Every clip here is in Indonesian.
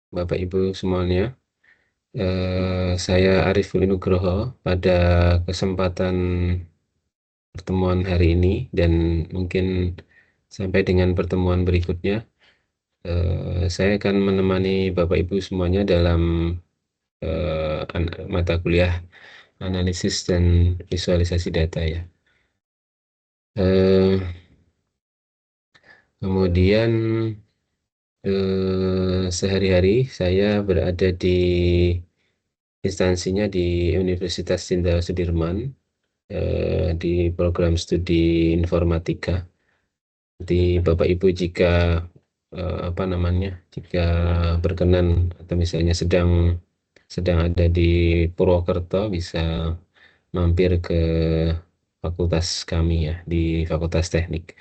Bapak Ibu semuanya. Saya Ariful Nugroho. Pada kesempatan pertemuan hari ini dan mungkin sampai dengan pertemuan berikutnya, saya akan menemani Bapak Ibu semuanya dalam mata kuliah analisis dan visualisasi data ya. Eh, Kemudian sehari-hari saya berada di instansinya di Universitas Jenderal Sudirman, di program studi informatika. Nanti Bapak Ibu jika apa namanya, jika berkenan atau misalnya sedang ada di Purwokerto, bisa mampir ke fakultas kami ya, di Fakultas Teknik.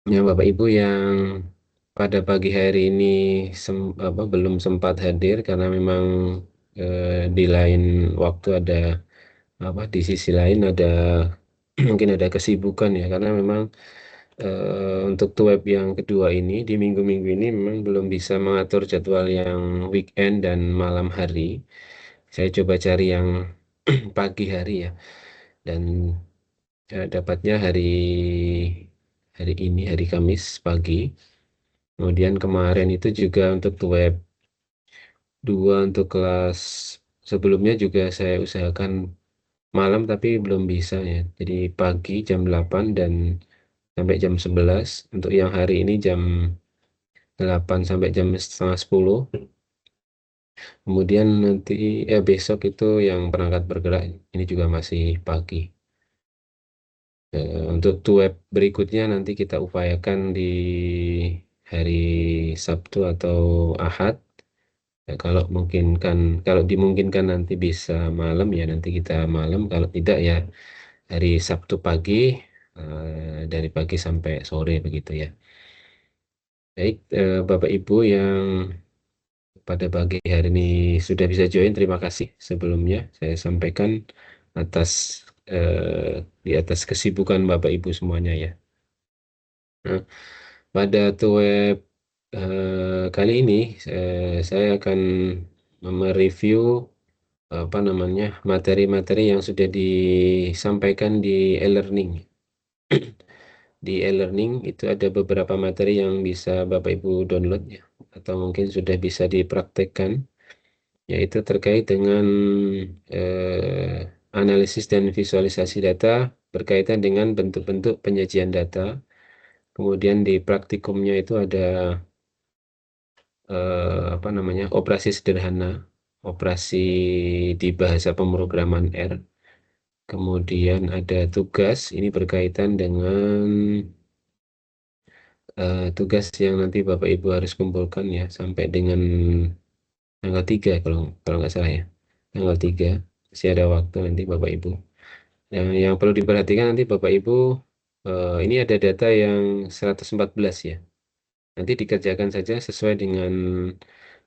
Ya, Bapak Ibu yang pada pagi hari ini belum sempat hadir karena memang di lain waktu ada di sisi lain ada mungkin ada kesibukan ya, karena memang untuk web yang kedua ini di minggu-minggu ini memang belum bisa mengatur jadwal yang weekend dan malam hari. Saya coba cari yang pagi hari ya, dan dapatnya hari ini, hari Kamis pagi. Kemudian kemarin itu juga untuk web 2 untuk kelas sebelumnya juga saya usahakan malam tapi belum bisa ya. Jadi pagi jam 8 dan sampai jam 11. Untuk yang hari ini jam 8 sampai jam setengah 10. Kemudian nanti besok itu yang perangkat bergerak ini juga masih pagi. Untuk web berikutnya nanti kita upayakan di hari Sabtu atau Ahad. Ya, kalau dimungkinkan nanti bisa malam ya, nanti kita malam. Kalau tidak ya hari Sabtu pagi, dari pagi sampai sore begitu ya. Baik, Bapak Ibu yang pada pagi hari ini sudah bisa join, terima kasih sebelumnya saya sampaikan atas di atas kesibukan Bapak Ibu semuanya ya. Nah, pada web kali ini saya akan mereview apa namanya, materi-materi yang sudah disampaikan di e-learning. Di e-learning itu ada beberapa materi yang bisa Bapak Ibu download ya, atau mungkin sudah bisa dipraktekkan, yaitu terkait dengan analisis dan visualisasi data berkaitan dengan bentuk-bentuk penyajian data. Kemudian di praktikumnya itu ada apa namanya, operasi sederhana, operasi di bahasa pemrograman R. Kemudian ada tugas, ini berkaitan dengan tugas yang nanti Bapak Ibu harus kumpulkan ya sampai dengan tanggal 3 kalau kalau nggak salah ya. Tanggal 3 masih ada waktu nanti Bapak Ibu. Yang perlu diperhatikan nanti Bapak Ibu, ini ada data yang 114 ya. Nanti dikerjakan saja sesuai dengan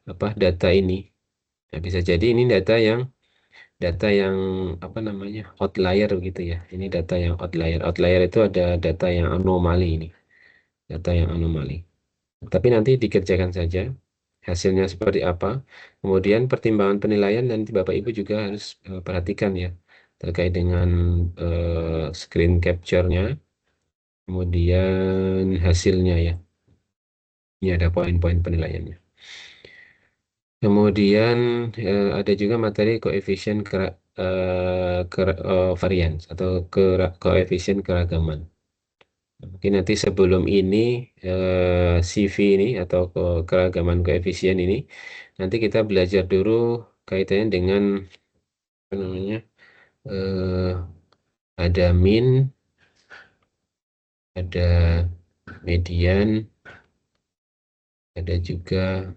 apa data ini. Nah, bisa jadi ini data yang apa namanya, outlier gitu ya. Ini data yang outlier. Outlier itu ada data yang anomali ini. Data yang anomali. Tapi nanti dikerjakan saja hasilnya seperti apa. Kemudian pertimbangan penilaian nanti Bapak Ibu juga harus perhatikan ya terkait dengan screen capture-nya, kemudian hasilnya ya. Ini ada poin-poin penilaiannya. Kemudian ada juga materi koefisien varians atau koefisien keragaman. Mungkin nanti sebelum ini CV ini atau keragaman koefisien ini nanti kita belajar dulu kaitannya dengan apa namanya, eh, ada min, ada median, ada juga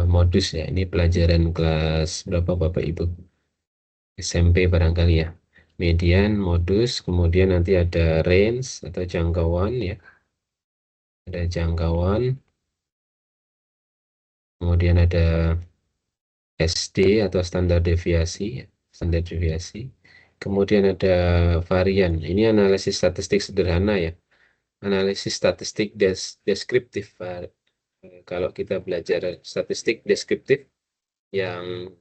modus ya. Ini pelajaran kelas berapa Bapak Ibu? SMP barangkali ya. Median, modus, kemudian nanti ada range atau jangkauan ya. Ada jangkauan, kemudian ada SD atau standar deviasi, ya, standar deviasi. Kemudian ada varian. Ini analisis statistik sederhana ya. Analisis statistik deskriptif Kalau kita belajar statistik deskriptif yang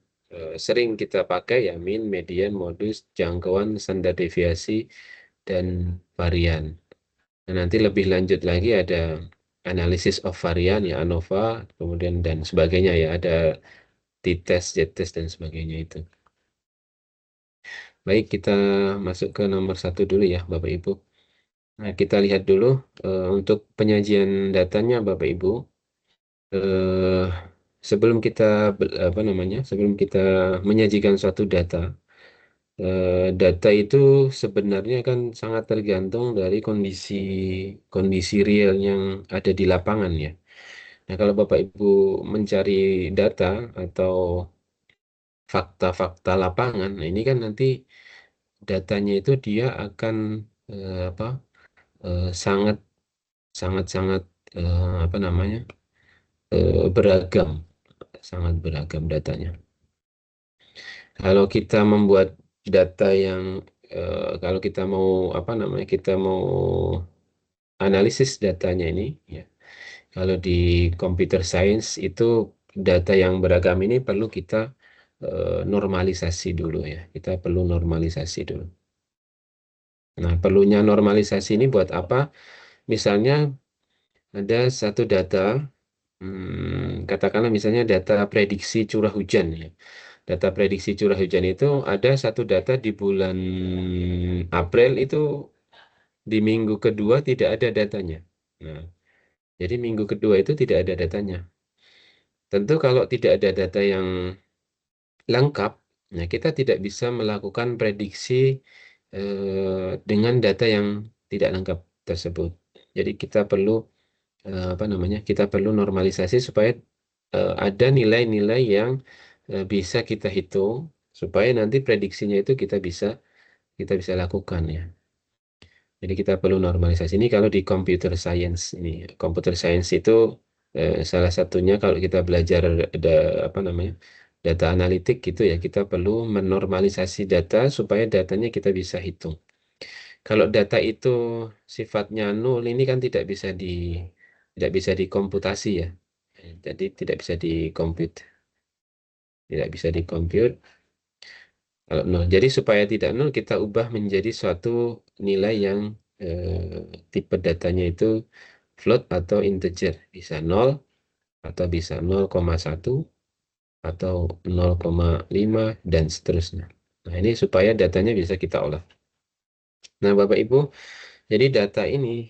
sering kita pakai ya mean, median, modus, jangkauan, standar deviasi, dan varian. Nah, nanti lebih lanjut lagi ada analisis of varian ya ANOVA, kemudian dan sebagainya ya ada t-test, z-test dan sebagainya itu. Baik, kita masuk ke nomor 1 dulu ya Bapak Ibu. Nah, kita lihat dulu untuk penyajian datanya Bapak Ibu. Eh, sebelum kita sebelum kita menyajikan suatu data, data itu sebenarnya kan sangat tergantung dari kondisi kondisi real yang ada di lapangan ya. Nah, kalau Bapak Ibu mencari data atau fakta-fakta lapangan, nah ini kan nanti datanya itu dia akan apa sangat sangat sangat beragam, sangat beragam datanya. Kalau kita membuat data yang kalau kita mau kita mau analisis datanya ini ya. Kalau di computer science itu data yang beragam ini perlu kita normalisasi dulu ya. Kita perlu normalisasi dulu. Nah, perlunya normalisasi ini buat apa? Misalnya ada satu data, katakanlah misalnya data prediksi curah hujan ya. Data prediksi curah hujan itu ada satu data di bulan April itu di minggu kedua tidak ada datanya. Nah, jadi minggu kedua itu tidak ada datanya. Tentu kalau tidak ada data yang lengkap, nah kita tidak bisa melakukan prediksi dengan data yang tidak lengkap tersebut. Jadi kita perlu kita perlu normalisasi supaya ada nilai-nilai yang bisa kita hitung supaya nanti prediksinya itu kita bisa lakukan ya. Jadi kita perlu normalisasi ini kalau di computer science ini. Computer science itu salah satunya kalau kita belajar ada data analitik gitu ya, kita perlu menormalisasi data supaya datanya kita bisa hitung. Kalau data itu sifatnya nol ini kan tidak bisa dikomputasi ya. Jadi tidak bisa dikomput, tidak bisa dikomput kalau nol. Jadi supaya tidak nol kita ubah menjadi suatu nilai yang tipe datanya itu float atau integer, bisa 0 atau bisa 0,1 atau 0,5 dan seterusnya. Nah, ini supaya datanya bisa kita olah. Nah, Bapak Ibu, jadi data ini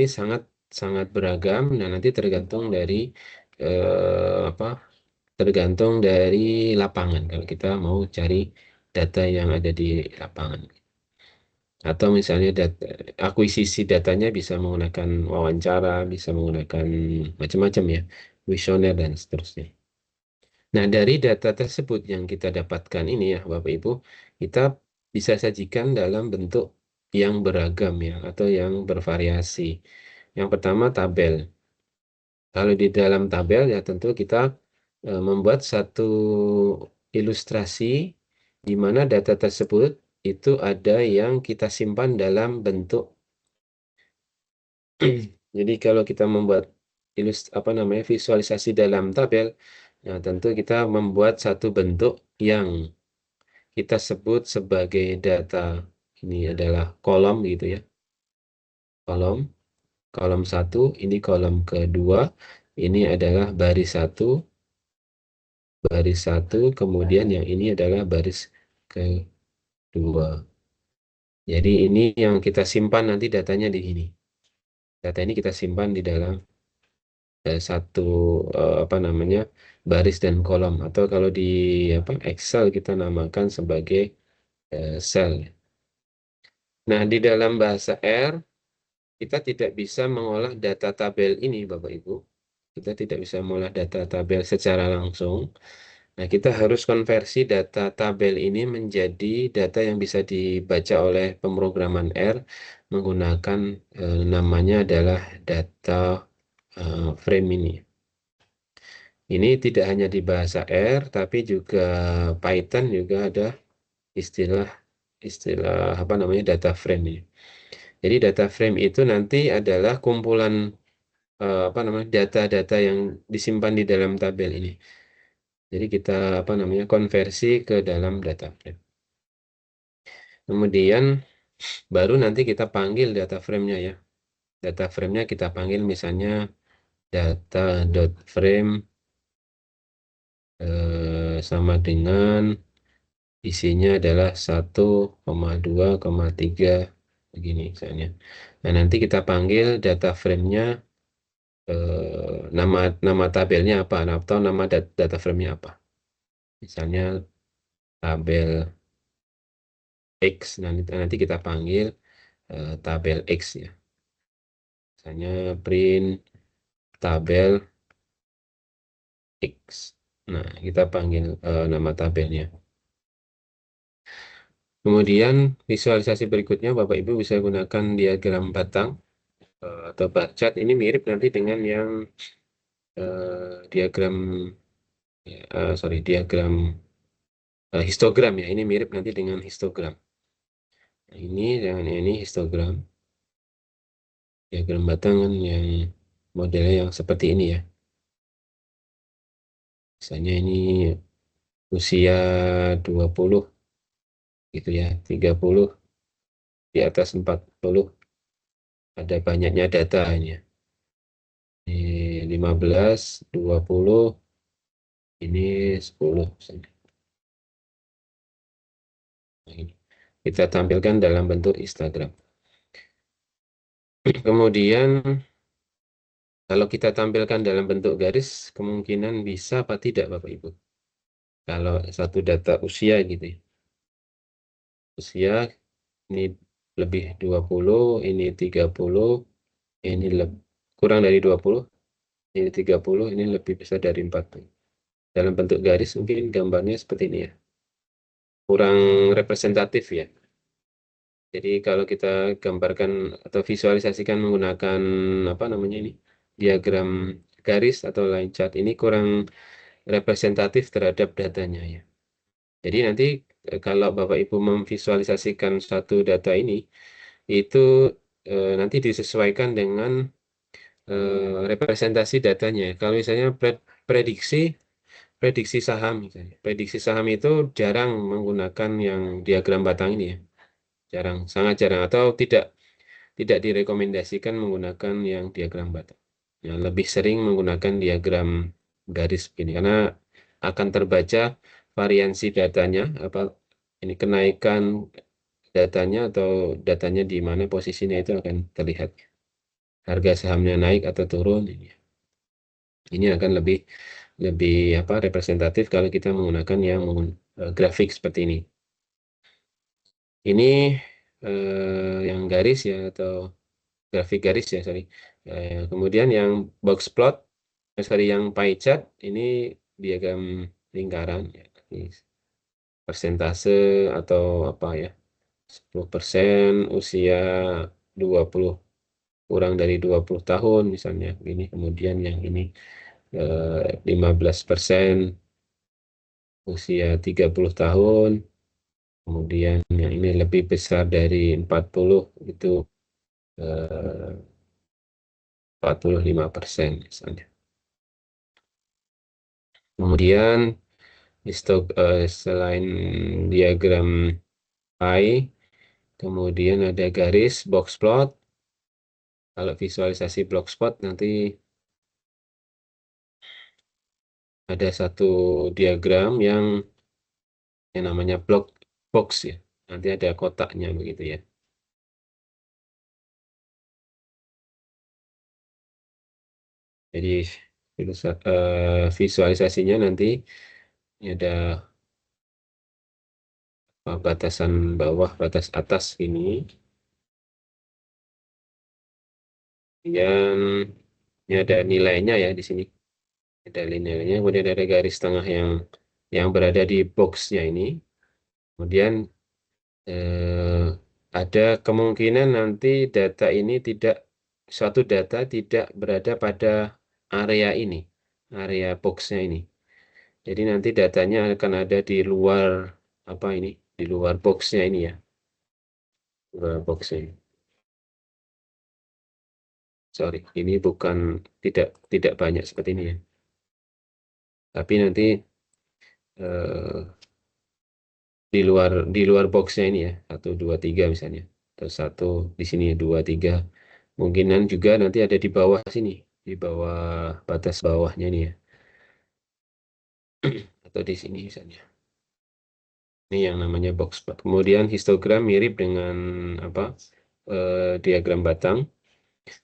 sangat sangat beragam dan nanti tergantung dari apa? Tergantung dari lapangan kalau kita mau cari data yang ada di lapangan. Atau misalnya akuisisi datanya bisa menggunakan wawancara, bisa menggunakan macam-macam ya, kuesioner dan seterusnya. Nah, dari data tersebut yang kita dapatkan ini ya, Bapak Ibu, kita bisa sajikan dalam bentuk yang beragam ya, atau yang bervariasi. Yang pertama tabel. Kalau di dalam tabel ya tentu kita membuat satu ilustrasi di mana data tersebut itu ada yang kita simpan dalam bentuk. Jadi kalau kita membuat visualisasi dalam tabel, nah tentu kita membuat satu bentuk yang kita sebut sebagai data. Ini adalah kolom gitu ya. Kolom, kolom 1, ini kolom kedua, ini adalah baris 1, kemudian yang ini adalah baris kedua. Jadi ini yang kita simpan nanti datanya di sini. Data ini kita simpan di dalam satu baris dan kolom atau kalau di Excel kita namakan sebagai sel. Nah, di dalam bahasa R kita tidak bisa mengolah data tabel ini Bapak Ibu. Kita tidak bisa mengolah data tabel secara langsung. Nah, kita harus konversi data tabel ini menjadi data yang bisa dibaca oleh pemrograman R menggunakan namanya adalah data frame ini. Ini tidak hanya di bahasa R, tapi juga Python juga ada istilah data frame ini. Jadi data frame itu nanti adalah kumpulan apa namanya, data-data yang disimpan di dalam tabel ini. Jadi kita apa namanya, konversi ke dalam data frame. Kemudian baru nanti kita panggil data frame-nya ya. Data frame-nya kita panggil misalnya data.frame sama dengan isinya adalah 1,2,3 begini misalnya. Nah, nanti kita panggil data frame-nya, nama tabelnya apa, atau nama data frame-nya apa. Misalnya tabel X, nanti kita panggil tabel X ya. Misalnya print tabel X. Nah, kita panggil nama tabelnya. Kemudian visualisasi berikutnya Bapak Ibu bisa gunakan diagram batang atau bar chart. Ini mirip nanti dengan yang diagram diagram histogram ya. Ini mirip nanti dengan histogram. Nah, ini dengan ini histogram. Diagram batang kan yang modelnya yang seperti ini ya. Misalnya ini usia 20 gitu ya, 30 di atas 40, ada banyaknya data ini ya. Ini 15, 20, ini 10 misalnya. Nah, ini kita tampilkan dalam bentuk histogram. Kemudian kalau kita tampilkan dalam bentuk garis, kemungkinan bisa apa tidak Bapak Ibu? Kalau satu data usia gitu ya. Usia ini lebih 20, ini 30, ini kurang dari 20, ini 30, ini lebih besar dari 40. Dalam bentuk garis mungkin gambarnya seperti ini ya. Kurang representatif ya. Jadi kalau kita gambarkan atau visualisasikan menggunakan apa namanya ini, diagram garis atau line chart, ini kurang representatif terhadap datanya ya. Jadi nanti kalau Bapak Ibu memvisualisasikan satu data ini, itu nanti disesuaikan dengan representasi datanya. Kalau misalnya prediksi prediksi saham misalnya. Prediksi saham itu jarang menggunakan yang diagram batang ini ya. Jarang, sangat jarang, atau tidak direkomendasikan menggunakan yang diagram batang. Ya, lebih sering menggunakan diagram garis begini karena akan terbaca variansi datanya, apa ini, kenaikan datanya atau datanya di mana posisinya itu akan terlihat. Harga sahamnya naik atau turun ini. Ini akan lebih lebih apa, representatif kalau kita menggunakan yang grafik seperti ini. Ini yang garis ya, atau grafik garis ya, sorry. Kemudian yang box plot, yang pie chart, ini diagram lingkaran ya. Ini persentase atau apa ya, 10% usia 20, kurang dari 20 tahun misalnya ini. Kemudian yang ini 15% usia 30 tahun. Kemudian yang ini lebih besar dari 40, itu 45% misalnya. Kemudian selain diagram pie, kemudian ada garis box plot. Kalau visualisasi box plot nanti ada satu diagram yang namanya block box ya. Nanti ada kotaknya begitu ya. Jadi visualisasinya nanti ini ada batasan bawah, batas atas ini. Yang ini ada nilainya ya di sini. Ada nilainya, kemudian ada garis tengah yang berada di boxnya ini. Kemudian eh, ada kemungkinan nanti data ini suatu data tidak berada pada area ini, area boxnya ini. Jadi nanti datanya akan ada di luar apa ini, di luar boxnya ini ya, luar boxnya ini. sorry, ini bukan tidak banyak seperti ini ya. Tapi nanti di luar boxnya ini ya, 1 2 3 misalnya. Terus satu di sini 2 3. Mungkinan juga nanti ada di bawah sini, di bawah batas bawahnya ini ya, atau di sini misalnya. Ini yang namanya box plot. Kemudian histogram mirip dengan apa? Diagram batang.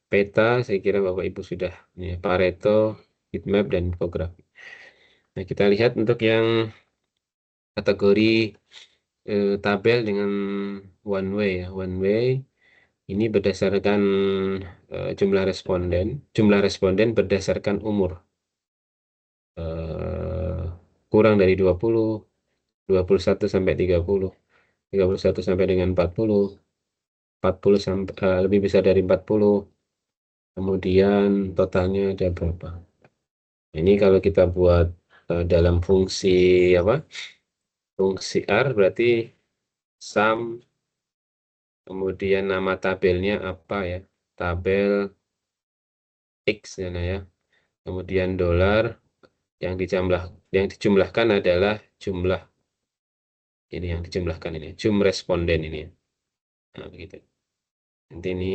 Peta, saya kira Bapak Ibu sudah ini ya, Pareto, heatmap dan infografi. Nah, kita lihat untuk yang kategori tabel dengan one way ya. One way ini berdasarkan jumlah responden berdasarkan umur. Eh, kurang dari 21 sampai 30, 31 sampai dengan 40 sampai lebih besar dari 40. Kemudian totalnya ada berapa? Ini kalau kita buat dalam fungsi apa? Fungsi R berarti sum, kemudian nama tabelnya apa ya? Tabel X ya, nah ya. Kemudian dolar yang dijumlahkan adalah jumlah ini yang dijumlahkan ini, responden ini ya. Nah, begitu. Nanti ini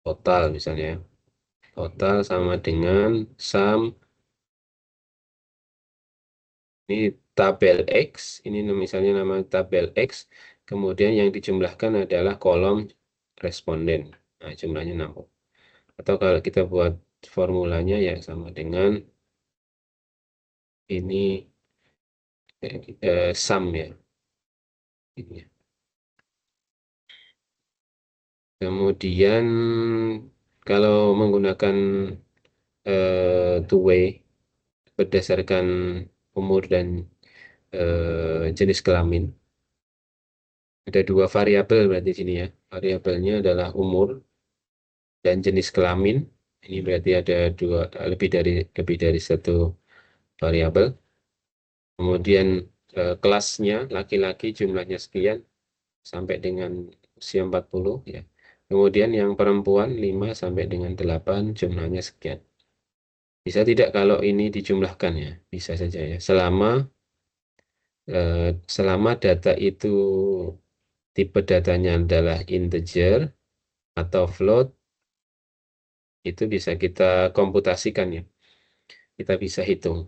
total misalnya ya. Total sama dengan sum ini tabel X, ini misalnya nama tabel X, kemudian yang dijumlahkan adalah kolom responden. Nah, jumlahnya 60. Atau kalau kita buat formulanya ya sama dengan ini sum ya. Ini ya. Kemudian kalau menggunakan two way berdasarkan umur dan jenis kelamin. Ada 2 variabel berarti di sini ya. Variabelnya adalah umur dan jenis kelamin. Ini berarti ada lebih dari satu variabel. Kemudian kelasnya laki-laki jumlahnya sekian sampai dengan usia 40 ya. Kemudian yang perempuan 5 sampai dengan 8 jumlahnya sekian. Bisa tidak kalau ini dijumlahkan ya? Bisa saja ya. Selama data itu tipe datanya adalah integer atau float, itu bisa kita komputasikan ya. Kita bisa hitung.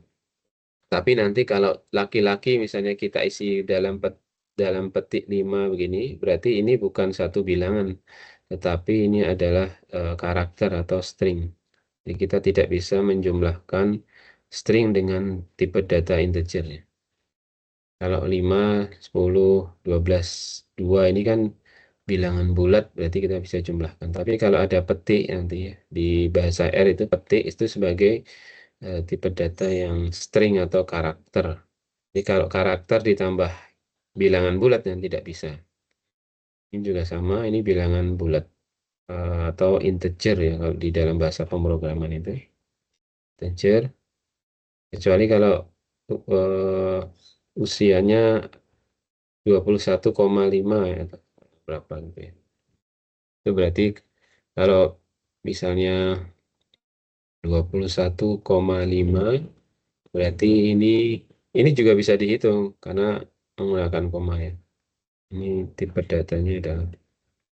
Tapi nanti kalau laki-laki misalnya kita isi dalam petik 5 begini, berarti ini bukan satu bilangan, tetapi ini adalah karakter atau string. Jadi kita tidak bisa menjumlahkan string dengan tipe data integer ya. Kalau 5, 10, 12, 2 ini kan bilangan bulat, berarti kita bisa jumlahkan. Tapi kalau ada petik nanti ya, di bahasa R itu petik itu sebagai tipe data yang string atau karakter. Jadi kalau karakter ditambah bilangan bulat yang tidak bisa. Ini juga sama, ini bilangan bulat atau integer ya kalau di dalam bahasa pemrograman itu. Integer, kecuali kalau usianya 21,5 ya, atau berapa gitu ya. Itu berarti kalau misalnya 21,5 berarti ini juga bisa dihitung karena menggunakan koma ya. Ini tipe datanya adalah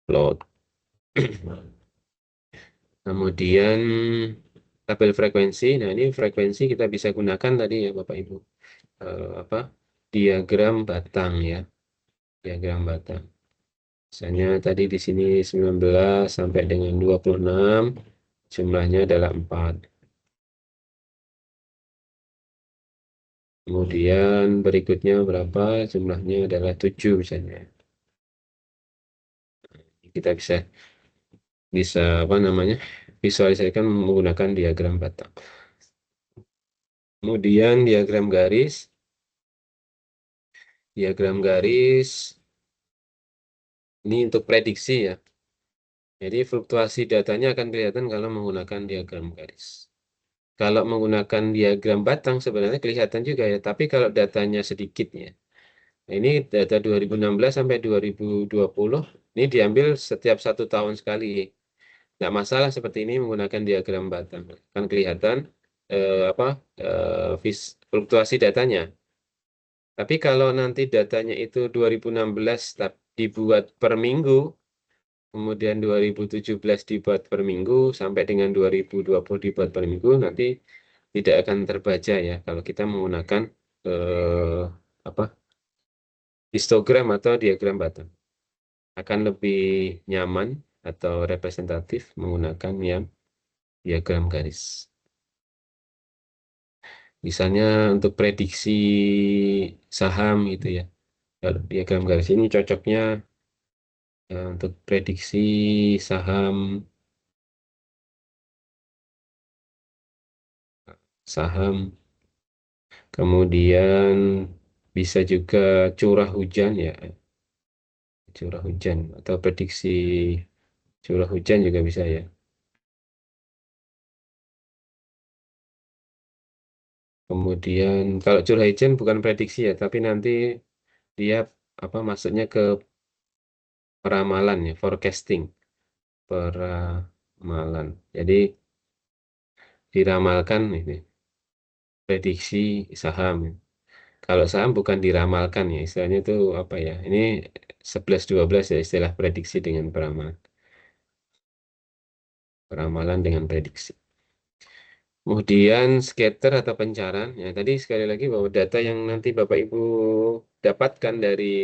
float. Kemudian tabel frekuensi. Nah, ini frekuensi kita bisa gunakan tadi ya Bapak Ibu. Apa? Diagram batang ya. Diagram batang. Misalnya tadi di sini 19 sampai dengan 26 jumlahnya adalah 4. Kemudian berikutnya berapa? Jumlahnya adalah 7 misalnya. Kita bisa bisa apa namanya? Visualisasikan menggunakan diagram batang. Kemudian diagram garis. Diagram garis ini untuk prediksi ya. Jadi fluktuasi datanya akan kelihatan kalau menggunakan diagram garis. Kalau menggunakan diagram batang sebenarnya kelihatan juga ya, tapi kalau datanya sedikit ya. Nah, ini data 2016 sampai 2020, ini diambil setiap 1 tahun sekali. Nggak masalah seperti ini menggunakan diagram batang. Kan kelihatan apa fluktuasi datanya. Tapi kalau nanti datanya itu 2016 dibuat per minggu, kemudian 2017 dibuat per minggu, sampai dengan 2020 dibuat per minggu, nanti tidak akan terbaca ya kalau kita menggunakan apa histogram atau diagram batang. Akan lebih nyaman atau representatif menggunakan yang diagram garis. Misalnya untuk prediksi saham gitu ya. Kalau diagram garis ini cocoknya untuk prediksi saham saham, kemudian bisa juga curah hujan ya, curah hujan atau prediksi curah hujan juga bisa ya. Kemudian kalau curah hujan bukan prediksi ya, tapi nanti dia apa masuknya ke peramalan ya, forecasting, peramalan. Jadi diramalkan ini prediksi saham. Kalau saham bukan diramalkan ya, istilahnya itu apa ya? Ini 11-12 ya istilah prediksi dengan peramalan. Peramalan dengan prediksi. Kemudian scatter atau pencaran. Ya, tadi sekali lagi bahwa data yang nanti Bapak Ibu dapatkan dari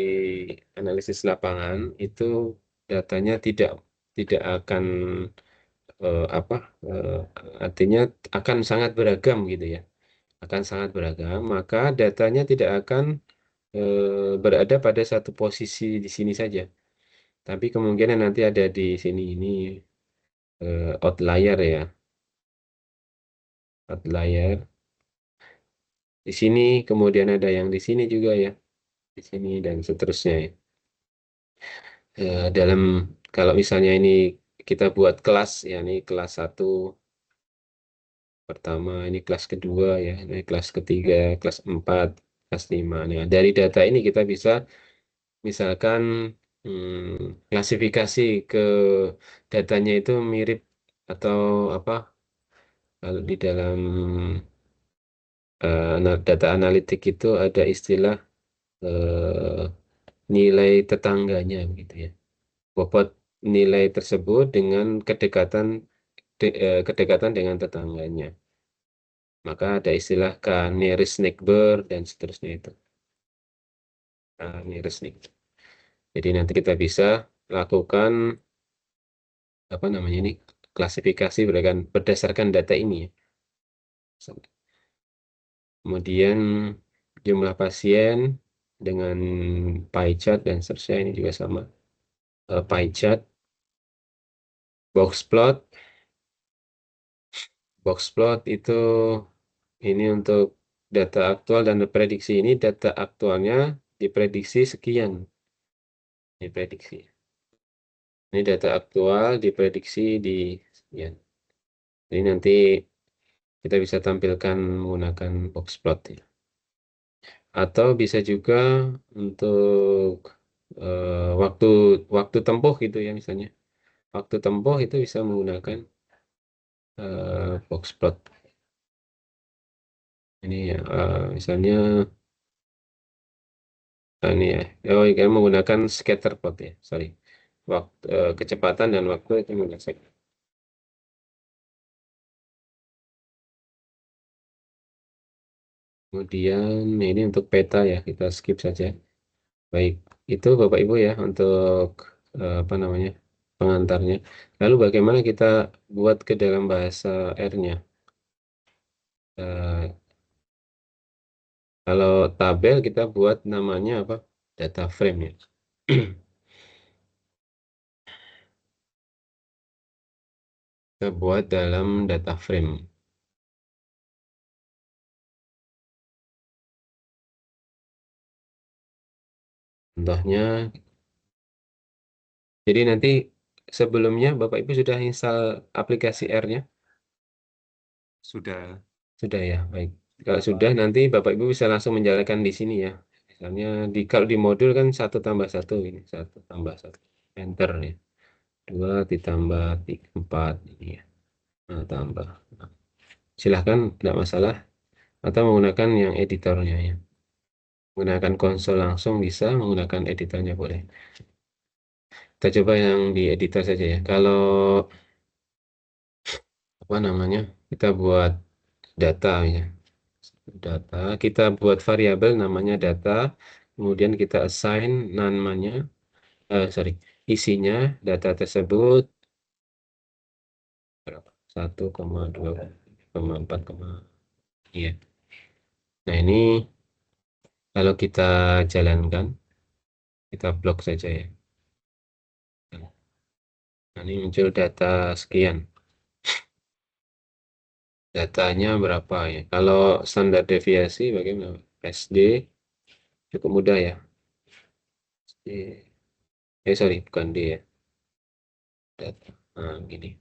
analisis lapangan itu datanya tidak akan apa artinya akan sangat beragam gitu ya. Akan sangat beragam, maka datanya tidak akan berada pada satu posisi di sini saja. Tapi kemungkinan nanti ada di sini ini outlier ya, outlier. Di sini kemudian ada yang di sini juga ya, di sini dan seterusnya ya. Dalam kalau misalnya ini kita buat kelas ya, ini kelas 1 pertama, ini kelas kedua ya, ini kelas ketiga, kelas 4, kelas 5. Nah, dari data ini kita bisa misalkan klasifikasi ke datanya itu mirip atau apa kalau di dalam data analitik itu ada istilah eh, nilai tetangganya gitu ya. Bobot nilai tersebut dengan kedekatan dengan tetangganya. Maka ada istilah nearest neighbor dan seterusnya itu. Nearest neighbor. Jadi nanti kita bisa lakukan apa namanya ini klasifikasi berdasarkan data ini ya. Kemudian jumlah pasien dengan pie chart dan seterusnya ini juga sama. Pie chart, box plot itu ini untuk data aktual dan prediksi ini data aktualnya diprediksi sekian. Diprediksi. Ini data aktual diprediksi di sekian. Jadi nanti kita bisa tampilkan menggunakan box plot ya. Atau bisa juga untuk waktu waktu tempuh gitu ya misalnya. Waktu tempuh itu bisa menggunakan box plot. Ini ya misalnya ini ya. Oh, ini menggunakan scatter plot ya. Sorry. Waktu kecepatan dan waktu itu menggunakan. Kemudian ini untuk peta ya, kita skip saja. Baik, itu Bapak Ibu ya untuk apa namanya pengantarnya. Lalu bagaimana kita buat ke dalam bahasa R-nya? Eh, Kalau tabel kita buat namanya apa? Data frame ya. Kita buat dalam data frame. Contohnya, jadi nanti sebelumnya Bapak Ibu sudah install aplikasi R-nya? Sudah. Sudah ya, baik. Kalau sudah nanti Bapak Ibu bisa langsung menjalankan di sini ya. Misalnya kalau di modul kan 1 tambah 1 ini 1 tambah 1 enter ya. 2 ditambah 4 ini ya. Nah, tambah. Silahkan, tidak masalah. Atau menggunakan yang editornya ya. Menggunakan konsol langsung bisa, menggunakan editornya boleh. Kita coba yang di editor saja ya. Kalau apa namanya, kita buat data ya. Data, kita buat variabel namanya data, kemudian kita assign namanya, sorry, isinya data tersebut berapa? 1,2,4, iya. Nah ini kalau kita jalankan, kita blok saja ya. Nah, ini muncul data sekian. Datanya berapa ya? Kalau standar deviasi bagaimana? SD cukup mudah ya. SD, sorry, bukan D ya. Data. Nah, gini.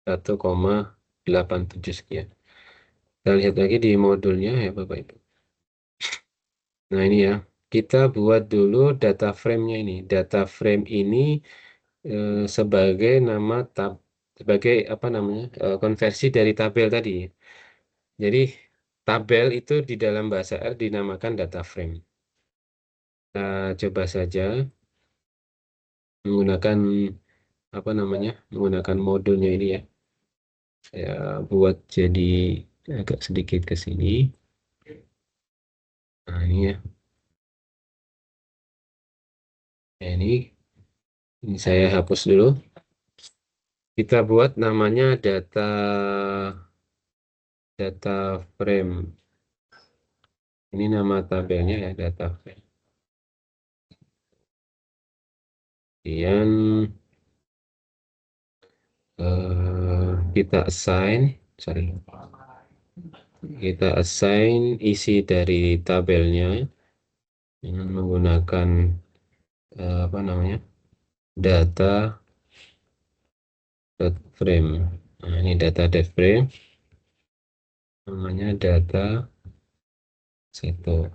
1,87 sekian. Kita lihat lagi di modulnya ya Bapak Ibu. Nah ini ya, kita buat dulu data frame-nya ini. Data frame ini sebagai nama sebagai apa namanya, konversi dari tabel tadi. Jadi tabel itu di dalam bahasa R dinamakan data frame. Kita coba saja menggunakan apa namanya, menggunakan modulnya ini ya. Saya buat jadi agak sedikit ke sini. Nah ini ya. Nah, ini saya hapus dulu. Kita buat namanya data frame. Ini nama tabelnya ya, data frame. Kemudian kita assign, sorry, kita assign isi dari tabelnya dengan menggunakan apa namanya, data dot frame. Nah, ini data dot frame, namanya data satu.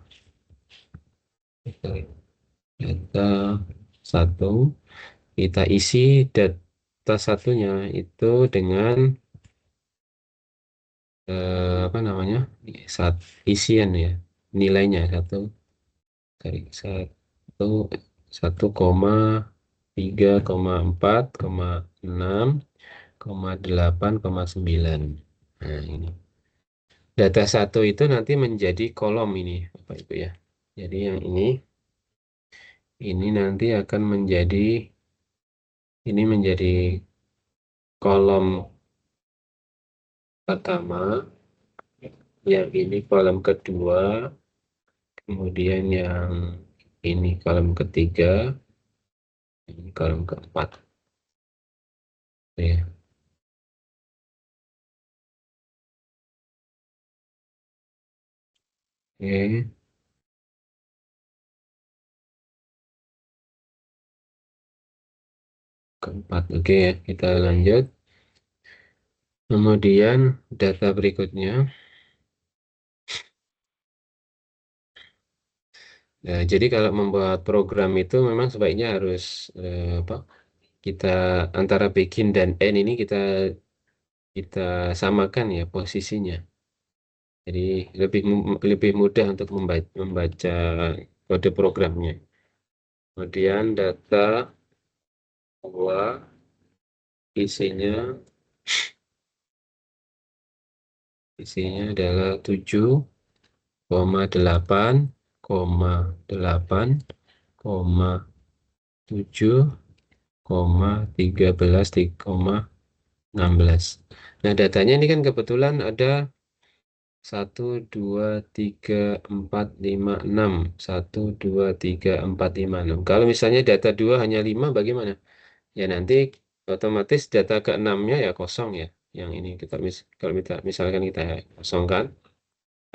Data satu, kita isi data satunya itu dengan apa namanya, isian ya, nilainya satu, dari satu, 1,3,4,6,8,9. Nah ini data satu itu nanti menjadi kolom ini Bapak Ibu ya. Jadi yang ini nanti akan menjadi, ini menjadi kolom pertama, yang ini kolom kedua, kemudian yang ini kolom ketiga, ini kolom keempat ya. Oke, keempat. Oke ya, kita lanjut. Kemudian data berikutnya. Nah, jadi kalau membuat program itu memang sebaiknya harus apa? Kita antara begin dan end ini kita samakan ya posisinya. Jadi lebih mudah untuk membaca kode programnya. Kemudian data dua, isinya adalah 7,8,7,13, 16. Nah, datanya ini kan kebetulan ada 1, 2, 3, 4, 5, 6. 1, 2, 3, 4, 5, 6. Kalau misalnya data 2 hanya 5 bagaimana? Ya nanti otomatis data ke-6-nya ya kosong ya. Yang ini kalau misalkan kita kosongkan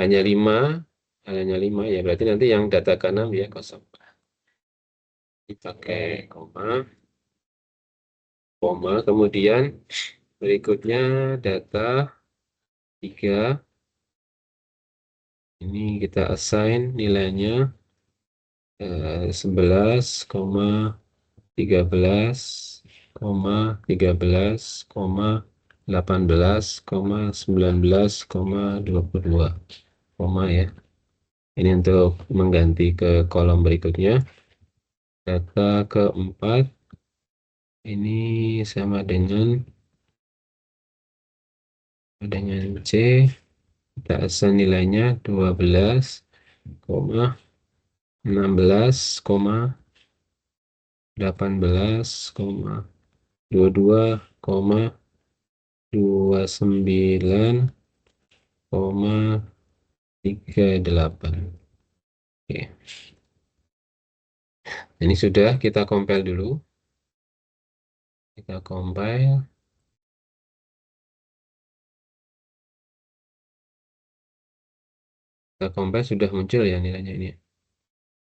hanya 5, ya berarti nanti yang data ke-6 ya kosong. Dipakai koma, kemudian berikutnya data 3, ini kita assign nilainya 11,13, 18, ya. Ini untuk mengganti ke kolom berikutnya. Data keempat ini sama dengan C. Kita asal nilainya 12,18,29,38. Oke. Ini sudah kita compile dulu. Kita compile. Kita compile sudah muncul ya nilainya ini.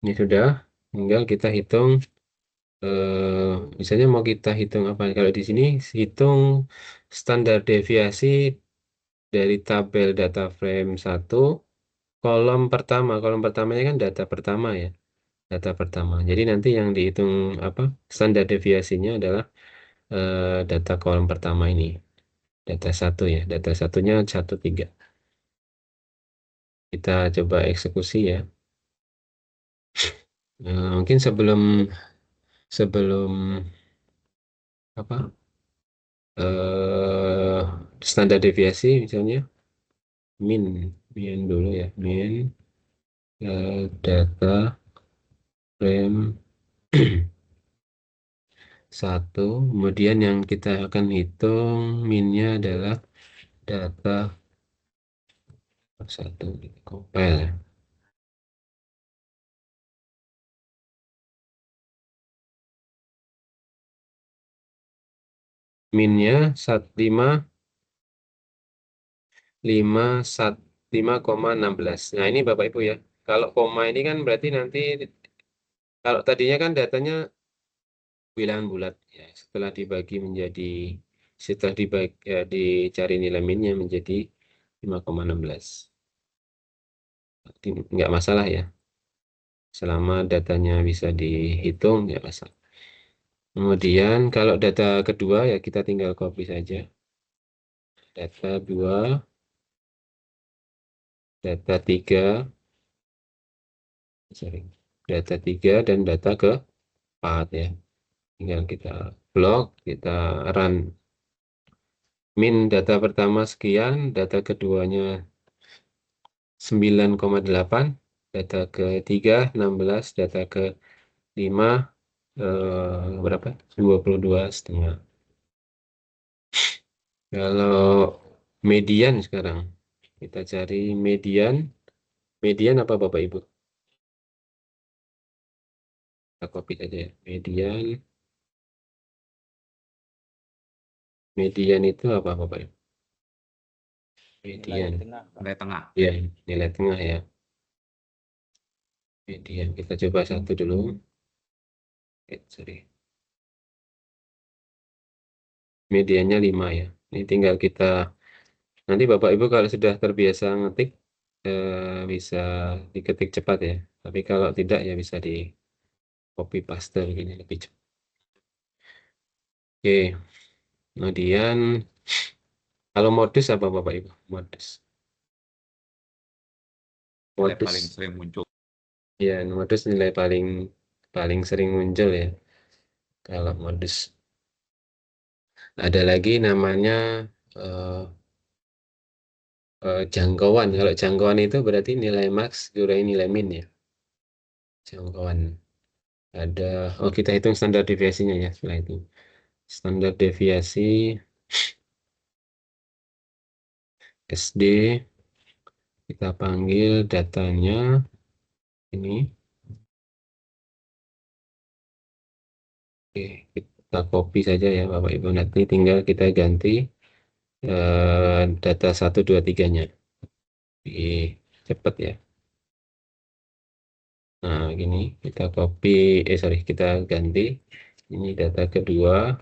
Ini sudah. Tinggal kita hitung. Misalnya mau kita hitung apa? Kalau di sini hitung standar deviasi dari tabel data frame 1 kolom pertama. Kolom pertamanya kan data pertama ya. Data pertama. Jadi nanti yang dihitung apa? Standar deviasinya adalah data kolom pertama ini. Data 1 ya. Data satunya 13. Kita coba eksekusi ya. Mungkin sebelum sebelum apa? eh Standar deviasi misalnya min dulu ya, data frame 1. Kemudian yang kita akan hitung minnya adalah data 1. Compile ya. Minnya 5,16. Nah ini Bapak Ibu ya, kalau koma ini kan berarti nanti, kalau tadinya kan datanya bilangan bulat ya, setelah dibagi ya, dicari nilai minnya menjadi 5,16. Nggak masalah ya, selama datanya bisa dihitung nggak masalah. Kemudian kalau data kedua ya kita tinggal copy saja. Data 2, data 3, sorry, data 3 dan data keempat ya. Tinggal kita blok, kita run. Min data pertama sekian, data keduanya 9,8, data ketiga 16, data kelima berapa? 22,5. Kalau median sekarang kita cari median. Median apa Bapak Ibu? Kita copy saja ya. Median itu apa Bapak Ibu? Median. Nilai tengah. Ya, nilai tengah ya. Median. Kita coba satu dulu. Sorry. Mediannya 5 ya. Ini tinggal kita, nanti Bapak Ibu kalau sudah terbiasa ngetik bisa diketik cepat ya. Tapi kalau tidak ya bisa di copy paste begini lebih cepat. Oke. Kemudian kalau modus apa Bapak Ibu? Modus. Nilai paling sering muncul. Ya, modus nilai paling paling sering muncul ya. Kalau modus. Ada lagi namanya jangkauan. Kalau jangkauan itu berarti nilai max dikurangi nilai min ya. Jangkauan. Oh kita hitung standar deviasinya ya setelah itu. Standar deviasi SD, kita panggil datanya ini. Oke, kita copy saja ya Bapak Ibu. Nanti tinggal kita ganti data 1, 2, 3-nya. Cepat ya. Nah, gini kita copy, kita ganti. Ini data kedua,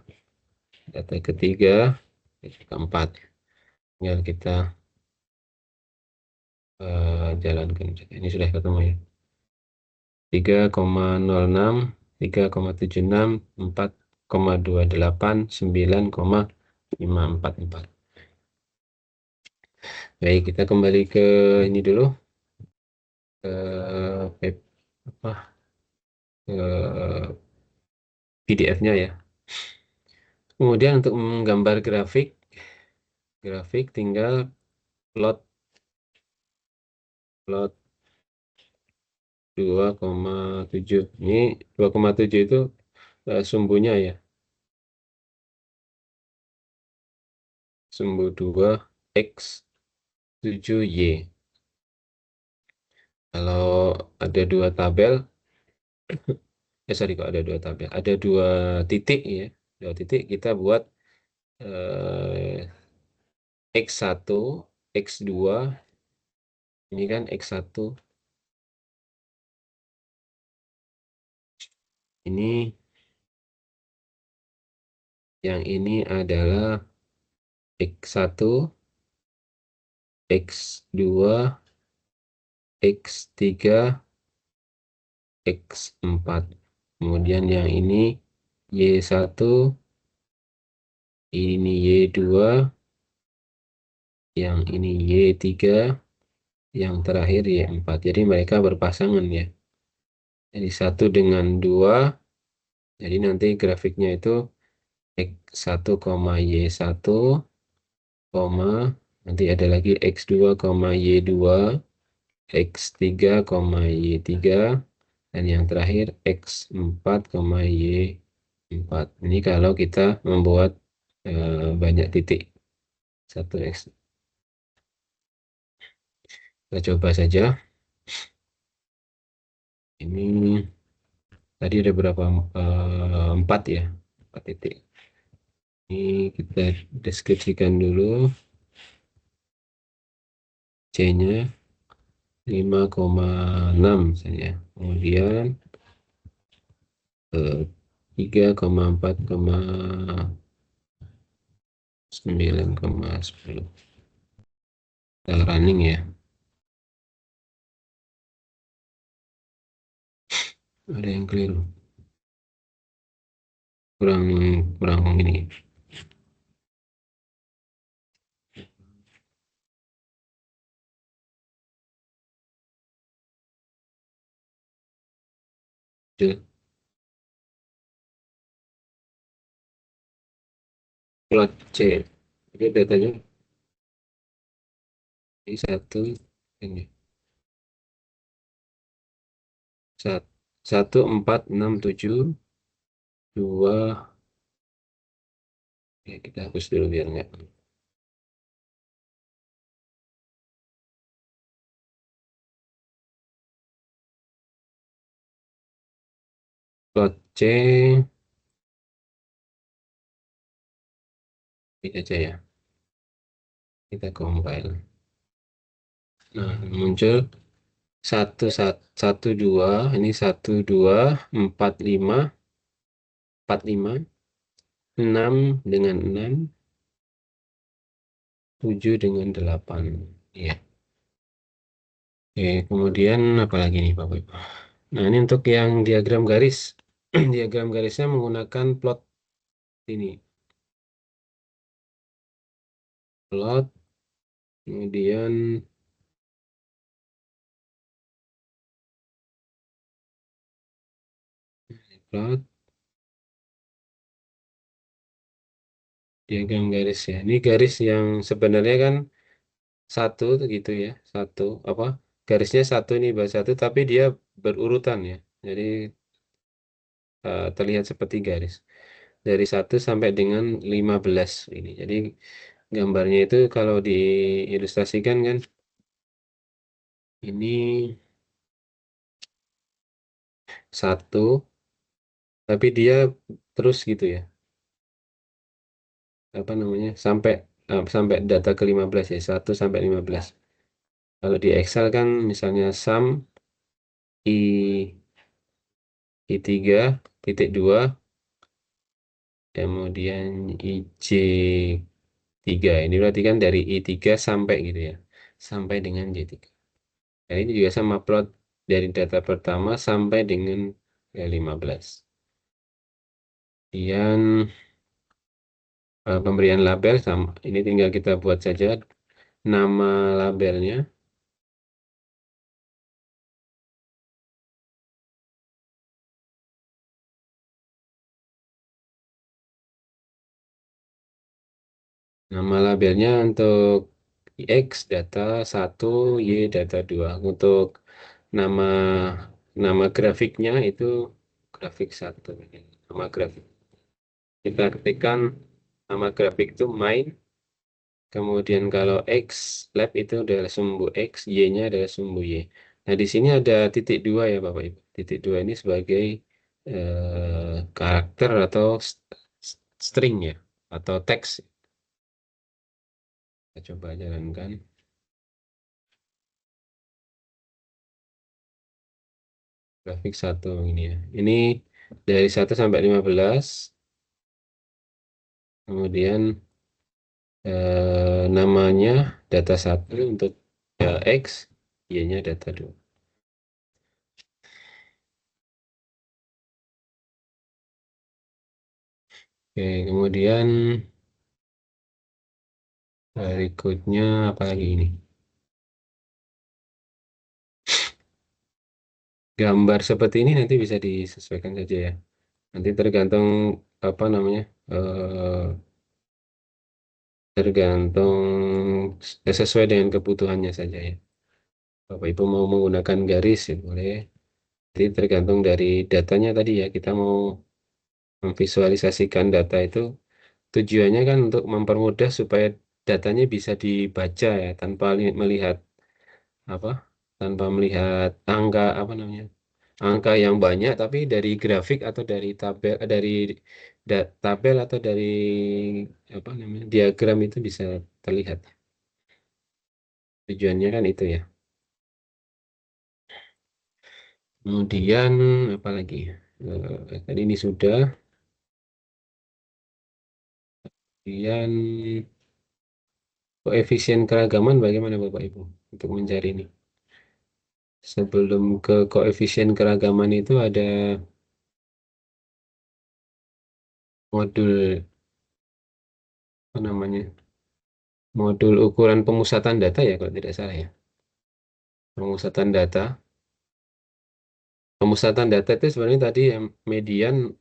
data ketiga, data keempat. Tinggal kita jalankan. Ini sudah ketemu ya. 3,06, 3,76, 4,28, 9,544. Baik, kita kembali ke ini dulu, ke apa, ke PDF-nya ya. Kemudian untuk menggambar grafik tinggal plot 2,7. Ini 2,7 itu sumbunya ya. Sumbu 2 X 7Y. Kalau ada dua tabel, sorry, kok ada dua tabel, ada dua titik ya. Dua titik kita buat X1, X2, ini kan X1, ini yang ini adalah X1, X2, X3, X4. Kemudian yang ini Y1, ini Y2, yang ini Y3, yang terakhir Y4. Jadi mereka berpasangan ya. Jadi 1 dengan 2, jadi nanti grafiknya itu X1, Y1, nanti ada lagi X2, Y2, X3, Y3, dan yang terakhir X4, Y4. Ini kalau kita membuat banyak titik. 1X. Kita coba saja. Ini tadi ada berapa? 4 ya. 4 titik. Ini kita deskripsikan dulu. C-nya 5,6 misalnya. Kemudian 3,4,9,10. Kita running ya. Ada yang keliru. Kurang ini. Plot C. Jadi datanya ini 1, ini 1, 4, 6, 7, 2. Ya, kita hapus dulu biar enggak. Plot C ini aja ya. Kita compile. Nah, muncul 1, 2, ini 1, 2, 4, 5, 4, 5, 6 dengan 6, 7 dengan 8. Ya. Oke, kemudian apa lagi nih Bapak Ibu? Nah, ini untuk yang diagram garis. Diagram garisnya menggunakan plot ini. Plot, kemudian plot, diagram garis ya. Ini garis yang sebenarnya kan satu gitu ya. Satu, apa? Garisnya satu nih, satu, tapi dia berurutan ya. Jadi terlihat seperti garis. Dari 1 sampai dengan 15 ini. Jadi gambarnya itu kalau diilustrasikan kan ini 1, tapi dia terus gitu ya. Apa namanya? Sampai data ke-15 ya, 1 sampai 15. Kalau di Excel kan misalnya sum I3.2, kemudian IJ3. Ini berarti kan dari I3 sampai gitu ya. Sampai dengan J3. Nah, ini juga sama plot dari data pertama sampai dengan 15. Kemudian pemberian label sama ini tinggal kita buat saja nama labelnya. Nama labelnya untuk X data 1, Y data 2. Untuk nama nama grafiknya itu grafik 1. Nama grafik. Kita ketikkan nama grafik itu main. Kemudian kalau X lab itu adalah sumbu X, Y-nya adalah sumbu Y. Nah, di sini ada titik 2 ya Bapak Ibu. Titik 2 ini sebagai karakter atau string ya, atau teks. Kita coba jalankan. Grafik 1 ini ya. Ini dari 1 sampai 15. Kemudian namanya data 1 untuk X, Y-nya data 2. Oke, kemudian berikutnya apa lagi ini? Gambar seperti ini nanti bisa disesuaikan saja ya. Nanti tergantung apa namanya, tergantung sesuai dengan kebutuhannya saja ya. Bapak Ibu mau menggunakan garis ya boleh. Jadi tergantung dari datanya tadi ya. Kita mau memvisualisasikan data itu tujuannya kan untuk mempermudah supaya datanya bisa dibaca ya tanpa melihat apa? Tanpa melihat angka apa namanya? Angka yang banyak tapi dari grafik atau dari tabel dari tabel atau dari apa namanya diagram itu bisa terlihat. Tujuannya kan itu ya. Kemudian apa lagi? Tadi ini sudah. Kemudian koefisien keragaman bagaimana Bapak Ibu untuk mencari ini? Sebelum ke koefisien keragaman itu ada modul apa namanya? Modul ukuran pemusatan data ya kalau tidak salah ya. Pemusatan data. Pemusatan data itu sebenarnya tadi yang median,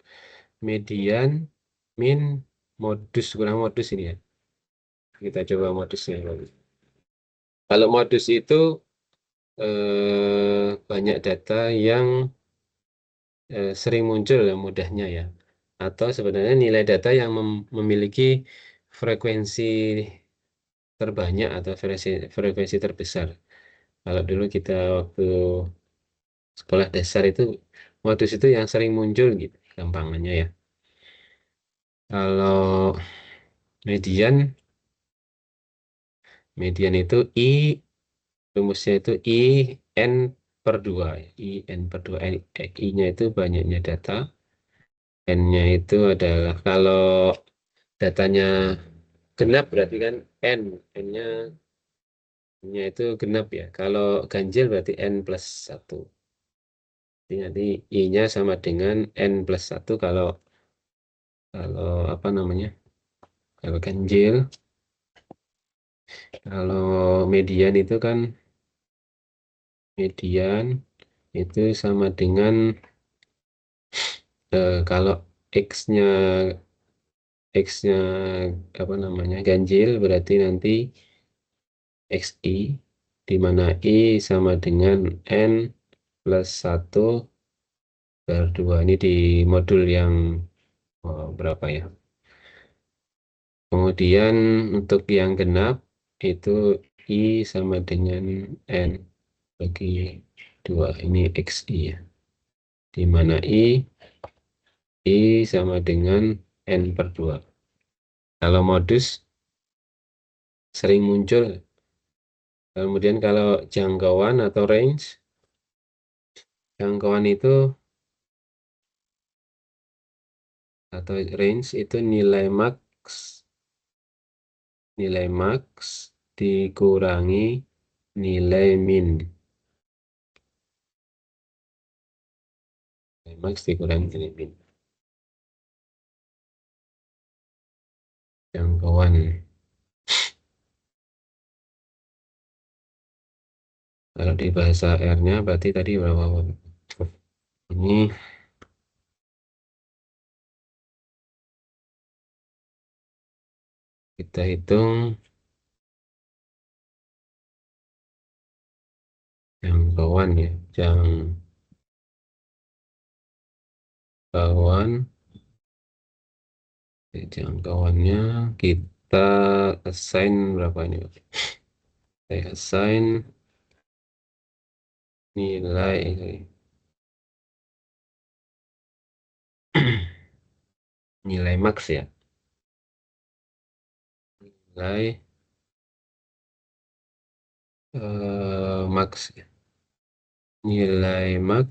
median, min, modus, kurang modus ini ya. Kita coba modusnya. Kalau modus itu banyak data yang sering muncul ya mudahnya ya. Atau sebenarnya nilai data yang memiliki frekuensi terbanyak atau frekuensi terbesar. Kalau dulu kita waktu sekolah dasar itu modus itu yang sering muncul gitu, gampangannya ya. Kalau median, median itu rumusnya itu I N per 2. I N per 2. I-nya itu banyaknya data. N-nya itu adalah kalau datanya genap berarti kan N. N-nya N-nya itu genap ya. Kalau ganjil berarti N plus 1. Jadi nanti I-nya sama dengan N plus 1 kalau kalau apa namanya? Kalau ganjil. Kalau median itu kan median itu sama dengan kalau X-nya X-nya apa namanya ganjil berarti nanti XI di mana I sama dengan N plus 1 per 2 ini di modul yang berapa ya. Kemudian untuk yang genap itu I sama dengan N bagi 2 ini XI ya. Di mana I sama dengan N per 2. Kalau modus sering muncul. Kemudian kalau jangkauan atau jangkauan itu atau range itu nilai max dikurangi nilai min. max dikurangi nilai min. Jangkauan. Kalau di bahasa R-nya berarti tadi berapa? Ini kita hitung jangkauan ya. Jangkauannya kita assign berapa ini? Saya assign nilai nilai max ya. Nilai max ya. Nilai max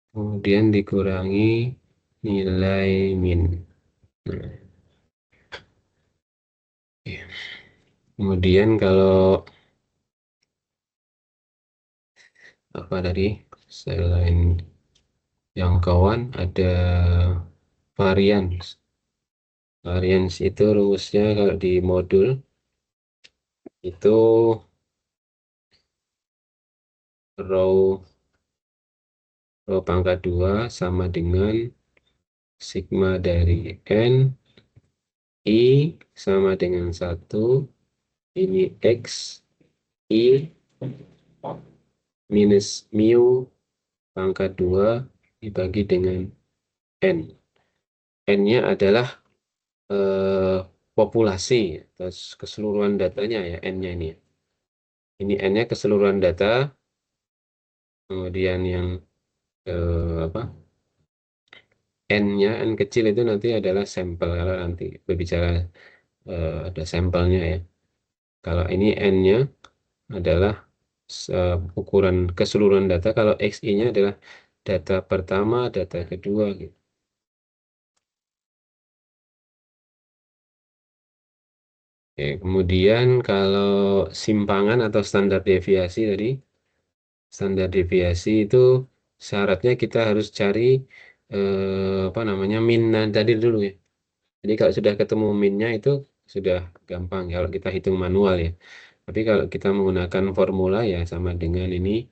kemudian dikurangi nilai min. Nah, ya. Kemudian kalau apa tadi selain jangkauan ada varians. Varians itu rumusnya kalau di modul itu row pangkat 2 sama dengan sigma dari n i sama dengan 1 ini x i minus mu pangkat 2 dibagi dengan n. N-nya adalah populasi atau keseluruhan datanya ya, N-nya ini. Ini N-nya keseluruhan data, kemudian yang apa? N-nya, N kecil itu nanti adalah sampel, kalau nanti berbicara ada sampelnya ya. Kalau ini N-nya adalah ukuran keseluruhan data, kalau XI-nya adalah data pertama, data kedua gitu. Oke, kemudian kalau simpangan atau standar deviasi tadi, standar deviasi itu syaratnya kita harus cari apa namanya min tadi dulu ya. Jadi kalau sudah ketemu minnya itu sudah gampang kalau kita hitung manual ya. Tapi kalau kita menggunakan formula ya sama dengan ini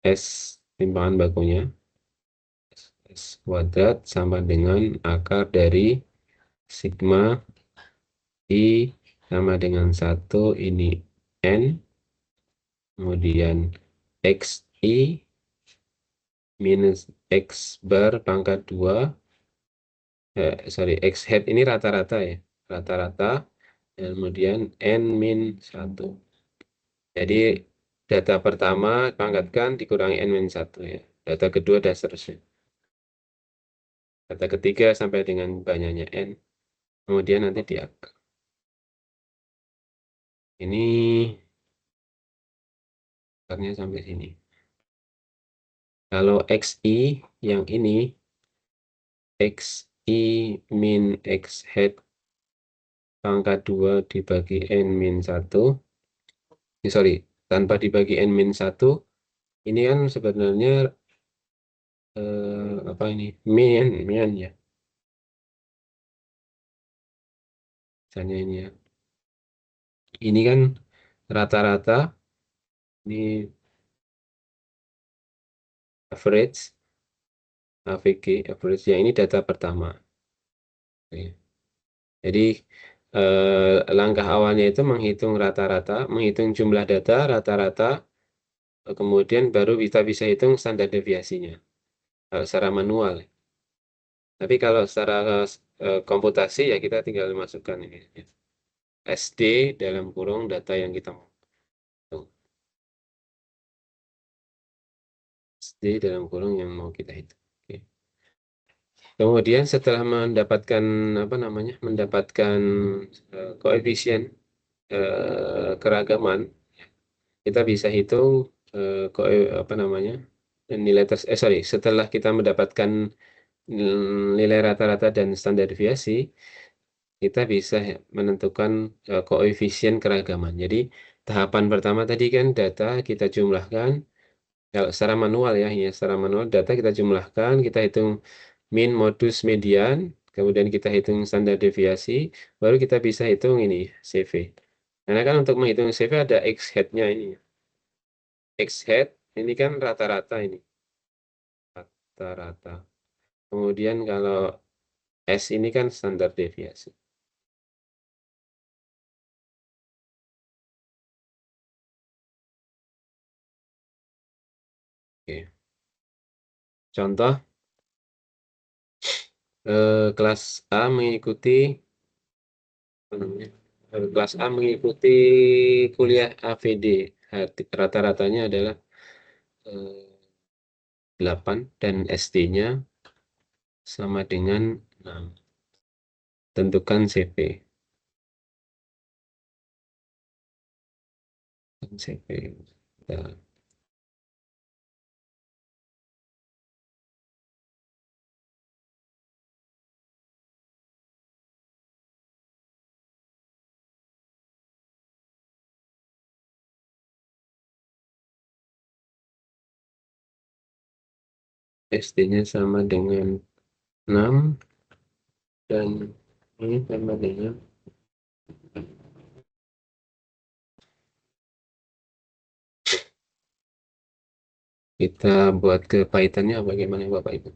S simpangan bakunya S kuadrat sama dengan akar dari sigma I sama dengan 1 ini N kemudian XI minus X bar pangkat 2 sorry X hat ini rata-rata ya rata-rata dan kemudian N min 1 jadi data pertama pangkatkan dikurangi N min 1 ya data kedua dan seterusnya data ketiga sampai dengan banyaknya N kemudian nanti diakar ini akarnya sampai sini kalau XI yang ini XI min X hat pangkat 2 dibagi N min 1 sorry tanpa dibagi N min 1 ini kan sebenarnya apa ini min ya misalnya ini ya ini kan rata-rata ini average AVG average yang ini data pertama. Oke. Jadi langkah awalnya itu menghitung rata-rata menghitung jumlah data rata-rata kemudian baru kita bisa hitung standar deviasinya secara manual. Tapi kalau secara komputasi ya kita tinggal masukkan ini SD dalam kurung data yang kita mau hitung. SD dalam kurung yang mau kita hitung. Oke. Kemudian setelah mendapatkan apa namanya mendapatkan koefisien keragaman kita bisa hitung apa namanya nilai sorry setelah kita mendapatkan nilai rata-rata dan standar deviasi kita bisa menentukan koefisien keragaman. Jadi tahapan pertama tadi kan data kita jumlahkan Kalau secara manual ya, secara manual data kita jumlahkan, kita hitung min, modus, median, kemudian kita hitung standar deviasi, baru kita bisa hitung ini CV. Karena kan untuk menghitung CV ada X head-nya ini. X head ini kan rata-rata ini, rata-rata. Kemudian kalau S ini kan standar deviasi. Oke. Contoh, kelas A mengikuti apa namanya? Kelas A mengikuti kuliah AVD. Rata-ratanya adalah 8 dan SD-nya sama dengan 6. Tentukan CV. CV. Nah, SD-nya sama dengan 6 dan ini sama dengan kita buat kepahitannya bagaimana Bapak Ibu?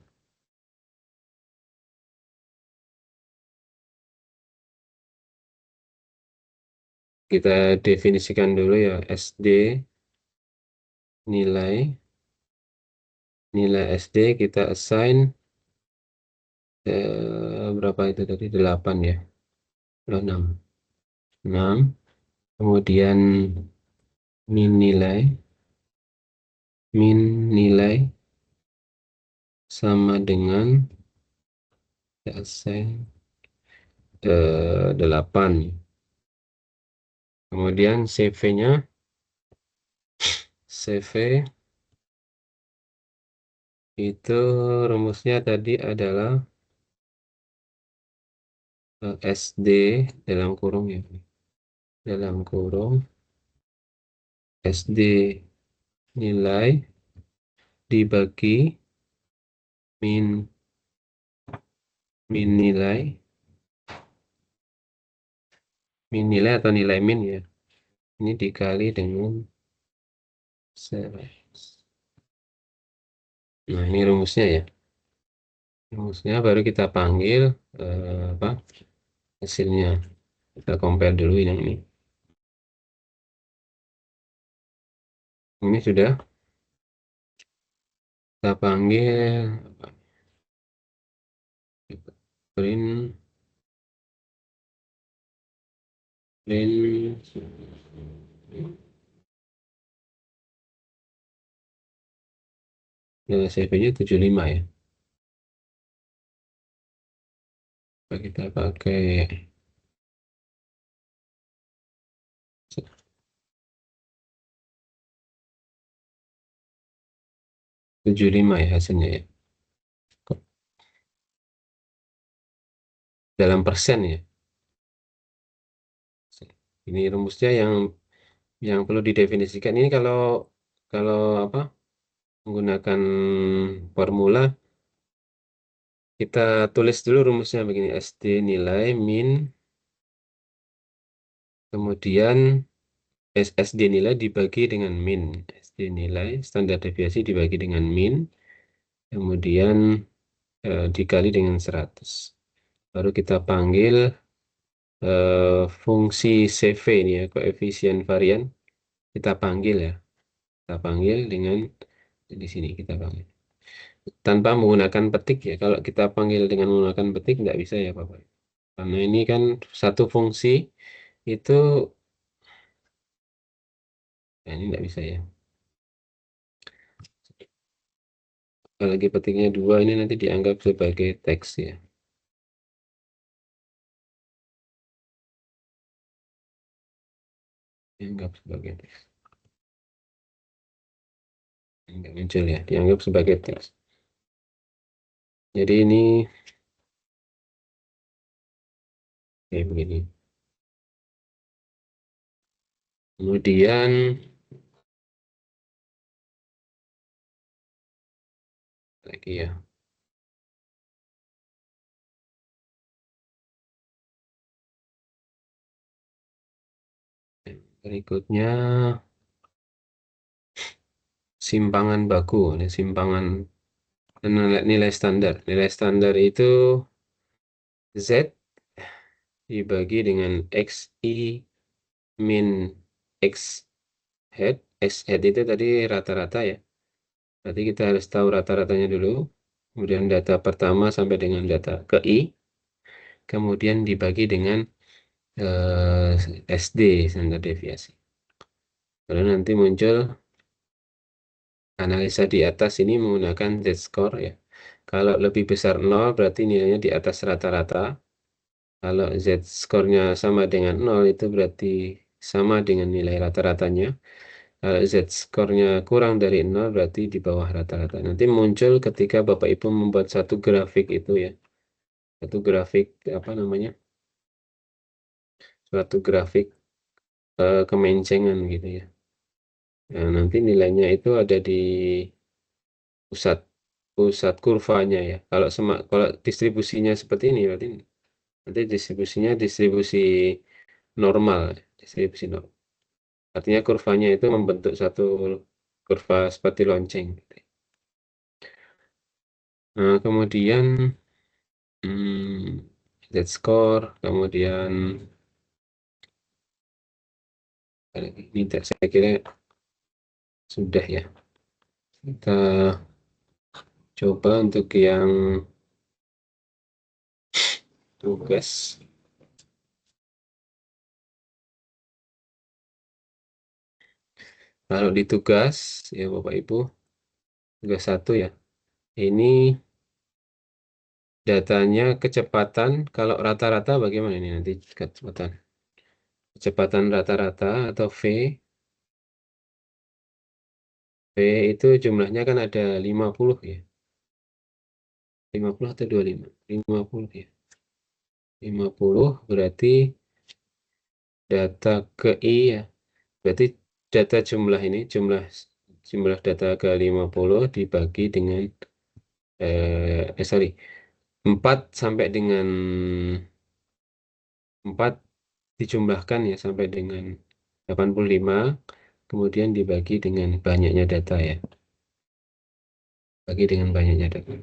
Kita definisikan dulu ya SD nilai SD kita assign berapa itu tadi 8 ya. 6. 6. Kemudian min nilai sama dengan kita assign 8. Kemudian CV-nya CV itu rumusnya tadi adalah SD dalam kurung ya. Dalam kurung SD nilai dibagi min nilai atau nilai min ya. Ini dikali dengan 100. Nah, ini rumusnya ya. Rumusnya baru kita panggil apa hasilnya. Kita compare dulu yang ini. Ini sudah kita panggil apa? Print ya, CV-nya 75 ya. Kita pakai 75 ya hasilnya ya. Dalam persen ya. Ini rumusnya yang perlu didefinisikan. Ini kalau kalau apa menggunakan formula kita tulis dulu rumusnya begini SD nilai min kemudian SD nilai dibagi dengan min. SD nilai standar deviasi dibagi dengan min kemudian dikali dengan 100. Baru kita panggil fungsi CV ini ya, koefisien varian kita panggil ya. Kita panggil dengan di sini kita panggil. Tanpa menggunakan petik ya. Kalau kita panggil dengan menggunakan petik nggak bisa ya Bapak. Karena ini kan satu fungsi itu, nah ini nggak bisa ya. Kalau lagi petiknya 2 ini nanti dianggap sebagai teks ya. Dianggap sebagai teks. Nggak muncul ya. Dianggap sebagai teks. Jadi ini kayak begini. Kemudian lagi ya. Berikutnya simpangan baku. Ini simpangan nilai standar. Nilai standar itu Z dibagi dengan XI min X head. X head itu tadi rata-rata ya. Berarti kita harus tahu rata-ratanya dulu. Kemudian data pertama sampai dengan data ke I. Kemudian dibagi dengan SD, standar deviasi. Lalu nanti muncul analisa di atas ini menggunakan Z-score ya. Kalau lebih besar 0 berarti nilainya di atas rata-rata. Kalau Z-score-nya sama dengan 0 itu berarti sama dengan nilai rata-ratanya. Kalau Z-score-nya kurang dari 0 berarti di bawah rata-rata. Nanti muncul ketika Bapak Ibu membuat satu grafik itu ya. Satu grafik apa namanya? Suatu grafik kemencengan gitu ya. Nah, nanti nilainya itu ada di pusat pusat kurvanya ya. Kalau distribusinya seperti ini berarti nanti distribusinya distribusi normal, distribusi normal. Artinya kurvanya itu membentuk satu kurva seperti lonceng gitu. Nah, kemudian Z-score, kemudian ini saya kira sudah ya. Kita coba untuk yang tugas. Kalau di tugas ya Bapak Ibu, tugas 1 ya. Ini datanya kecepatan, kalau rata-rata bagaimana ini nanti kecepatan? Kecepatan rata-rata atau V. V itu jumlahnya kan ada 50 ya. 50 atau 25? 50 ya. 50 berarti data ke I ya. Berarti data jumlah ini, jumlah data ke 50 dibagi dengan sorry, 4 sampai dengan 4 dijumlahkan ya sampai dengan 85, kemudian dibagi dengan banyaknya data ya. Bagi dengan banyaknya data.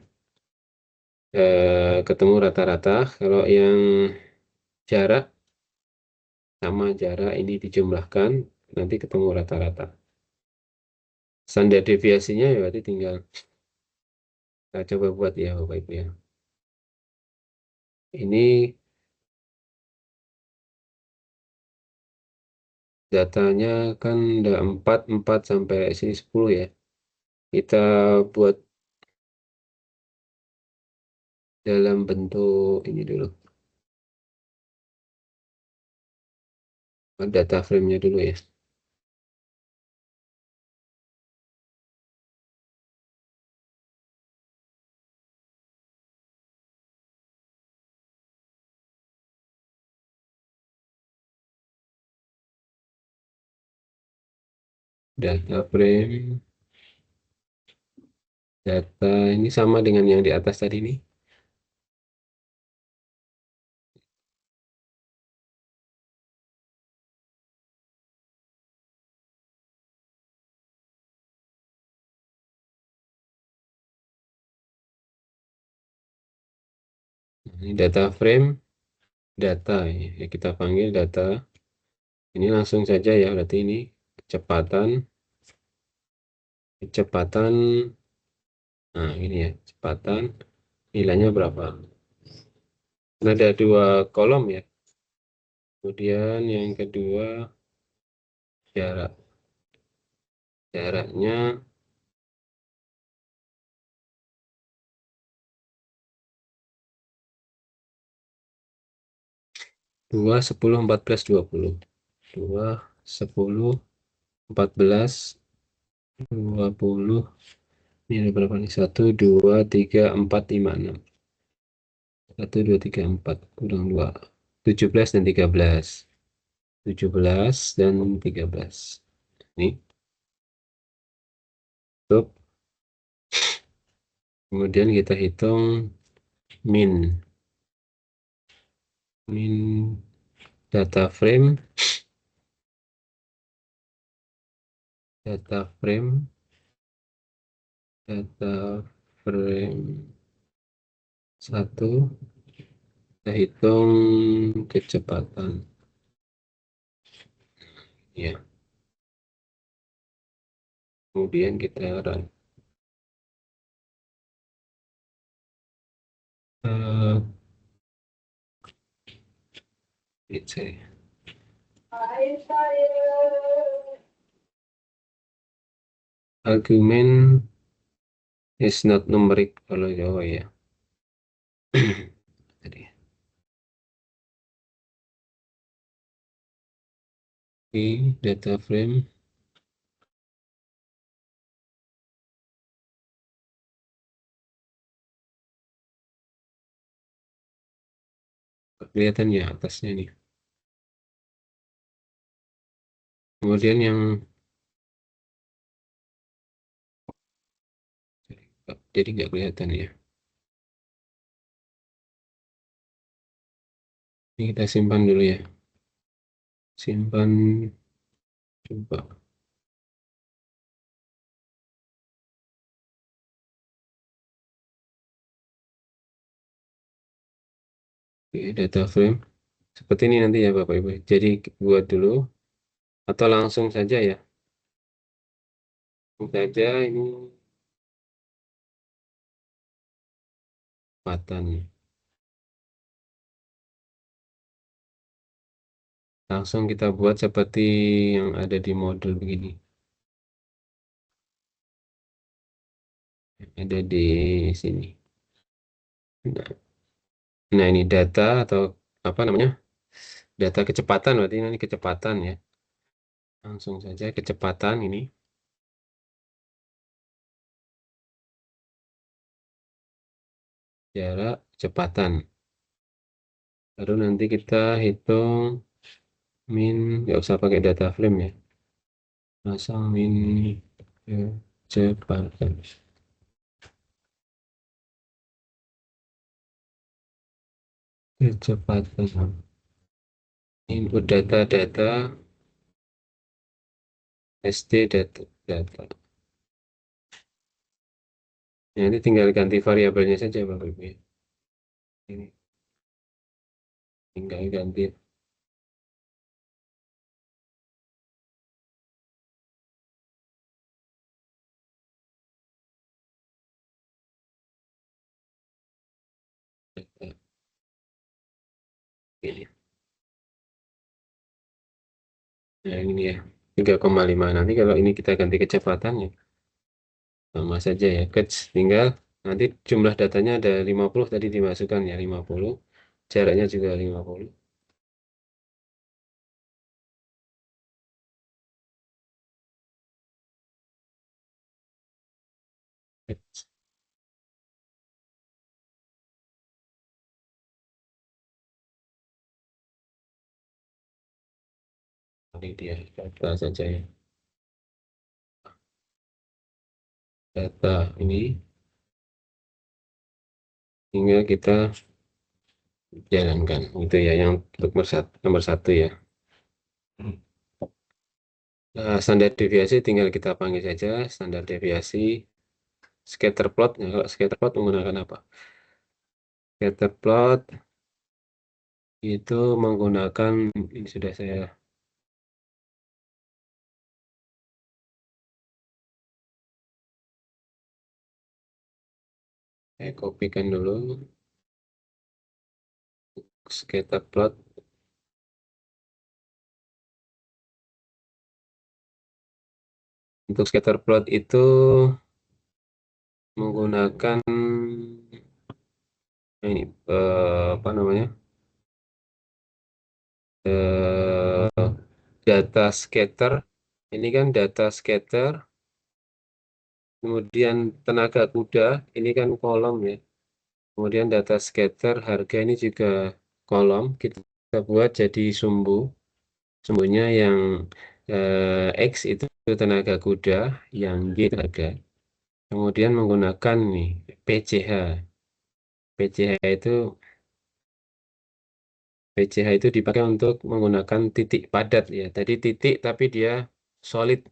Ketemu rata-rata. Kalau yang jarak, sama jarak ini dijumlahkan, nanti ketemu rata-rata. Standar deviasinya ya berarti tinggal kita coba buat ya Bapak Ibu ya. Ini datanya kan ada 4 sampai sini 10 ya. Kita buat dalam bentuk ini dulu. Data frame-nya dulu ya. Data frame. Data ini sama dengan yang di atas tadi nih. Ini data frame, data ya kita panggil data. Ini langsung saja ya, berarti ini kecepatan. Nah, ini ya, kecepatan nilainya berapa? Ada 2 kolom ya. Kemudian yang kedua jarak. Jaraknya 2, 10, 14, 20. 2, 10, 14, 20. Ini ada berapa nih? 1, 2, 3, 4, 5, 6. 1, 2, 3, 4. Kurang 2. 17 dan 13. 17 dan 13. Ini. Untuk Kemudian kita hitung min data frame data frame 1, kita hitung kecepatan ya, kemudian kita run. Argumen is not numeric kalau Jawa ya. Tadi. Data frame kelihatan ya atasnya nih. Kemudian yang jadi nggak kelihatan ya. Ini kita simpan dulu ya. Simpan, coba. Oke, data frame seperti ini nanti ya Bapak Ibu. Jadi buat dulu atau langsung saja ya. Langsung saja ini kecepatan. Langsung kita buat seperti yang ada di modul begini. Ada di sini. Nah, ini data atau apa namanya? Data kecepatan, berarti ini kecepatan ya. Langsung saja kecepatan ini. Jarak kecepatan. Baru nanti kita hitung min, nggak usah pakai data frame ya. Pasang min kecepatan. Kecepatan. Input data SD data. Ya, ini tinggal ganti variabelnya saja Bapak Ibu ya. Ini tinggal ganti data. Ini. Nah, ini ya 3,5. Nanti kalau ini kita ganti kecepatannya sama saja ya. Tinggal nanti jumlah datanya ada 50 tadi dimasukkan ya 50. Jaraknya juga 50. Ini dia data saja ya. Data ini tinggal kita jalankan. Itu ya yang untuk nomor satu ya. Standar deviasi tinggal kita panggil saja standar deviasi scatter plot. Nah, kalau scatter plot menggunakan apa? Scatter plot itu menggunakan ini sudah saya kopikan dulu scatter plot. Untuk scatter plot itu menggunakan ini apa namanya? Data scatter. Ini kan data scatter. Kemudian tenaga kuda, ini kan kolom ya. Kemudian data scatter, harga ini juga kolom. Kita buat jadi sumbu. Sumbunya yang X itu tenaga kuda, yang Y itu harga. Kemudian menggunakan nih PCH. PCH itu dipakai untuk menggunakan titik padat ya. Tadi titik tapi dia solid.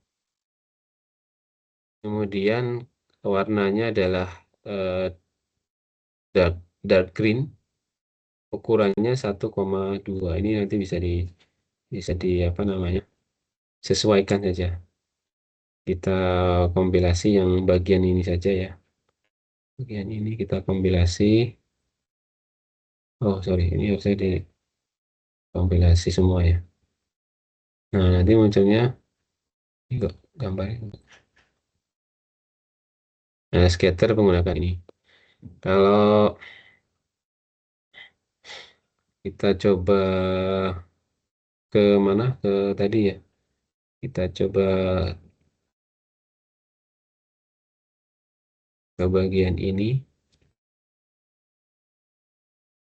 Kemudian warnanya adalah eh, dark dark green. Ukurannya 1,2. Ini nanti bisa di apa namanya? Sesuaikan saja. Kita kompilasi yang bagian ini saja ya. Bagian ini kita kompilasi. Oh, sorry, ini harusnya dikompilasi semua ya. Nah, nanti munculnya ini kok gambar. Nah, scatter menggunakan ini. Kalau kita coba ke mana? Ke tadi ya. Kita coba ke bagian ini.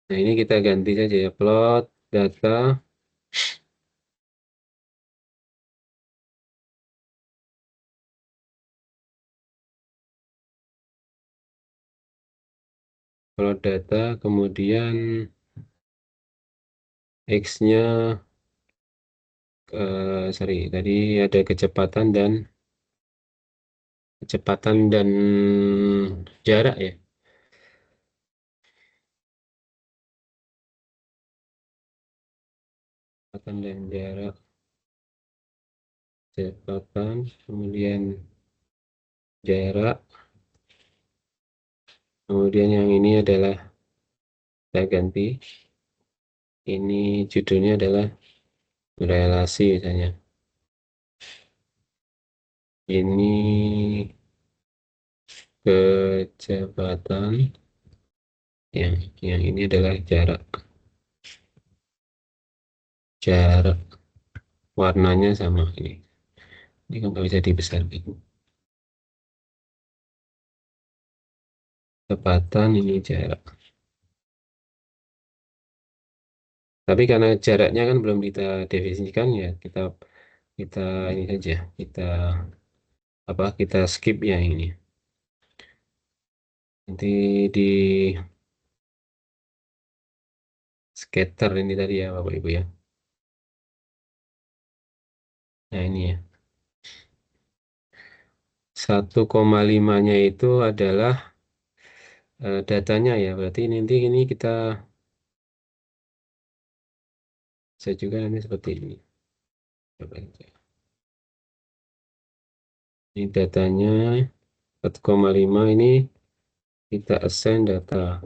Nah, ini kita ganti saja ya. Plot data. Plot data. Kemudian X-nya. Sorry, tadi ada kecepatan dan jarak ya. Kecepatan dan jarak. Kecepatan, kemudian jarak. Kemudian yang ini adalah saya ganti. Ini judulnya adalah relasi misalnya. Ini kecepatan. Yang ini adalah jarak. Jarak warnanya sama ini. Ini kan nggak bisa dibesarkan. Kecepatan ini jarak. Tapi karena jaraknya kan belum kita definisikan ya, kita kita ini saja, kita skip ya ini. Nanti di scatter ini tadi ya Bapak Ibu ya. Nah ini ya. 1,5-nya itu adalah datanya ya. Berarti nanti ini kita bisa juga nanti seperti ini. Coba aja. Ini datanya 1,5 ini kita assign data.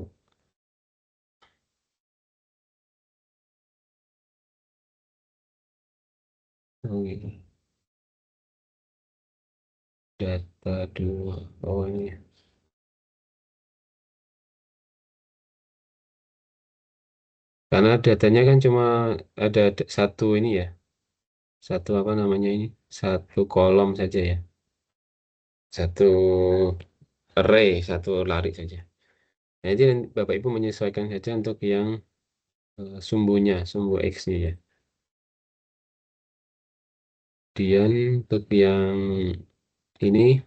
Oh, ini. Data 2. Oh ini. Karena datanya kan cuma ada satu ini ya. Satu apa namanya ini? Satu kolom saja ya. Satu array, satu lari saja. Nah, jadi Bapak Ibu menyesuaikan saja untuk yang sumbu X-nya ya. Kemudian untuk yang ini,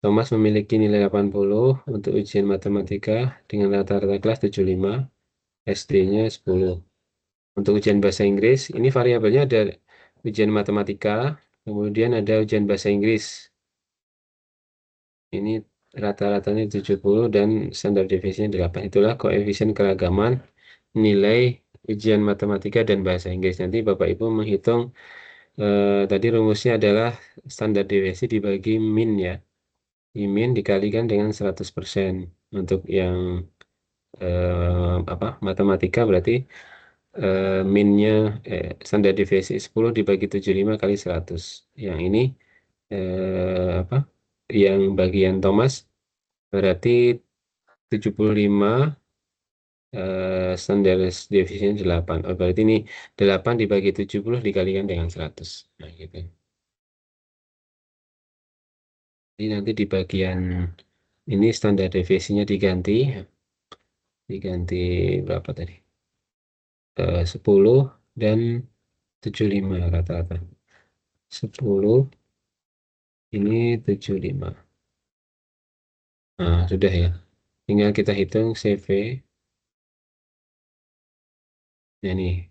Thomas memiliki nilai 80 untuk ujian matematika dengan rata-rata kelas 75, SD-nya 10. Untuk ujian bahasa Inggris, ini variabelnya ada ujian matematika, kemudian ada ujian bahasa Inggris. Ini rata-ratanya 70 dan standar deviasinya 8. Itulah koefisien keragaman nilai ujian matematika dan bahasa Inggris. Nanti Bapak Ibu menghitung tadi rumusnya adalah standar deviasi dibagi min ya. Min dikalikan dengan 100%. Untuk yang matematika berarti minnya standar deviasi 10 dibagi 75 kali 100. Yang ini apa? Yang bagian Thomas berarti 75 standar deviasinya 8. Oh, berarti ini 8 dibagi 70 dikalikan dengan 100. Nah, gitu. Jadi nanti di bagian ini standar deviasinya diganti berapa tadi? 10 dan 75 rata-rata. 10 ini 75. Nah, sudah ya. Tinggal kita hitung CV. Ya nih,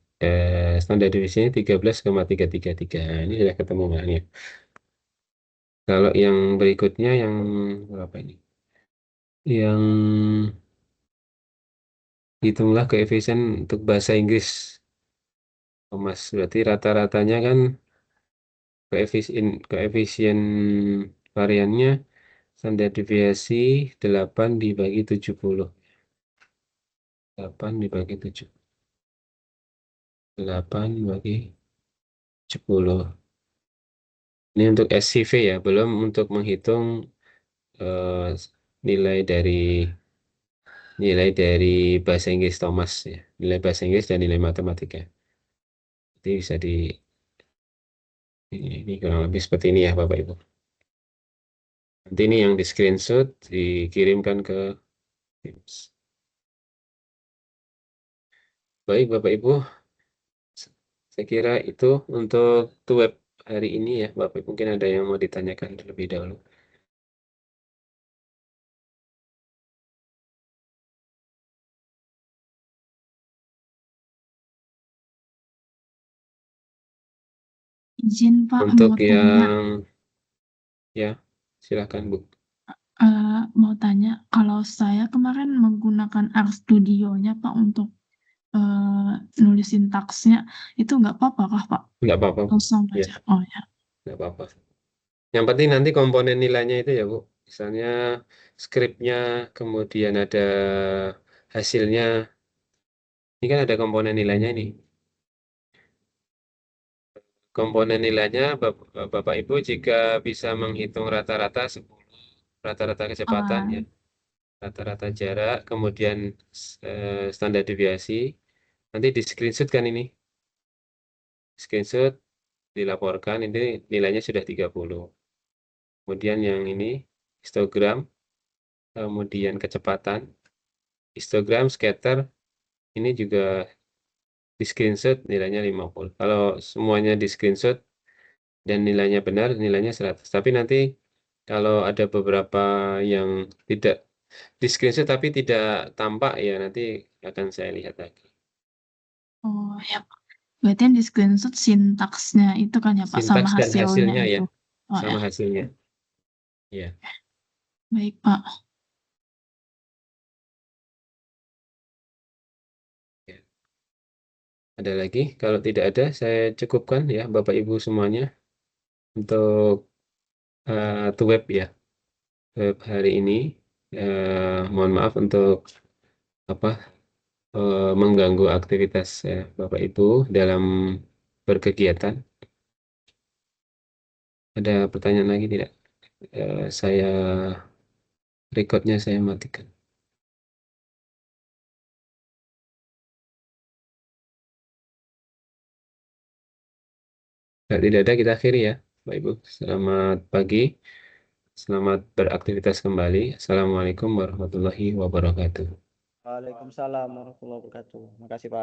standar deviasinya 13,333. Nah, ini sudah ketemu nggak nih? Kalau yang berikutnya yang berapa ini? Yang hitunglah koefisien untuk bahasa Inggris. Oh, Mas, berarti rata-ratanya kan koefisien variannya standar deviasi 8 dibagi 70. 8 dibagi 7. 8 bagi 70. Ini untuk SCV ya, belum untuk menghitung eh, nilai dari bahasa Inggris Thomas ya. Nilai bahasa Inggris dan nilai matematika. Jadi bisa ini kurang lebih seperti ini ya Bapak Ibu. Nanti ini yang di screenshot dikirimkan ke Teams. Baik Bapak Ibu, saya kira itu untuk web hari ini ya Bapak Ibu. Mungkin ada yang mau ditanyakan terlebih dahulu. Izin Pak Untuk mau tanya, yang ya silakan Bu. mau tanya kalau saya kemarin menggunakan RStudio-nya Pak untuk nulis sintaksnya itu nggak apa-apa kah Pak? Nggak apa-apa Bu. Langsung Ya, aja. Oh ya. nggak apa-apa. Yang penting nanti komponen nilainya itu ya Bu. Misalnya skripnya, kemudian ada hasilnya. Ini kan ada komponen nilainya ini. Komponen nilainya Bapak Ibu jika bisa menghitung rata-rata 10, rata-rata kecepatan ya, rata-rata jarak, kemudian standar deviasi, nanti di screenshot kan ini. Screenshot dilaporkan ini nilainya sudah 30. Kemudian yang ini histogram, kemudian kecepatan, histogram, scatter, ini juga di screenshot nilainya 50. Kalau semuanya di screenshot dan nilainya benar, nilainya 100. Tapi nanti kalau ada beberapa yang tidak di screenshot tapi tidak tampak ya nanti akan saya lihat lagi. Oh ya Pak. Berarti yang di screenshot sintaksnya itu kan ya Pak sama Sintaks dan hasilnya hasilnya ya, itu. Oh ya. sama hasilnya. Ya. Baik Pak. Ya. Ada lagi? Kalau tidak ada, saya cukupkan ya Bapak Ibu semuanya untuk web ya, web hari ini. Mohon maaf untuk apa mengganggu aktivitas Bapak Ibu dalam berkegiatan. Ada pertanyaan lagi tidak? Saya recordnya saya matikan. Kalau tidak ada kita akhiri ya, Bapak Ibu. Selamat pagi, selamat beraktivitas kembali. Assalamualaikum warahmatullahi wabarakatuh. Waalaikumsalam warahmatullahi wabarakatuh. Makasih Pak.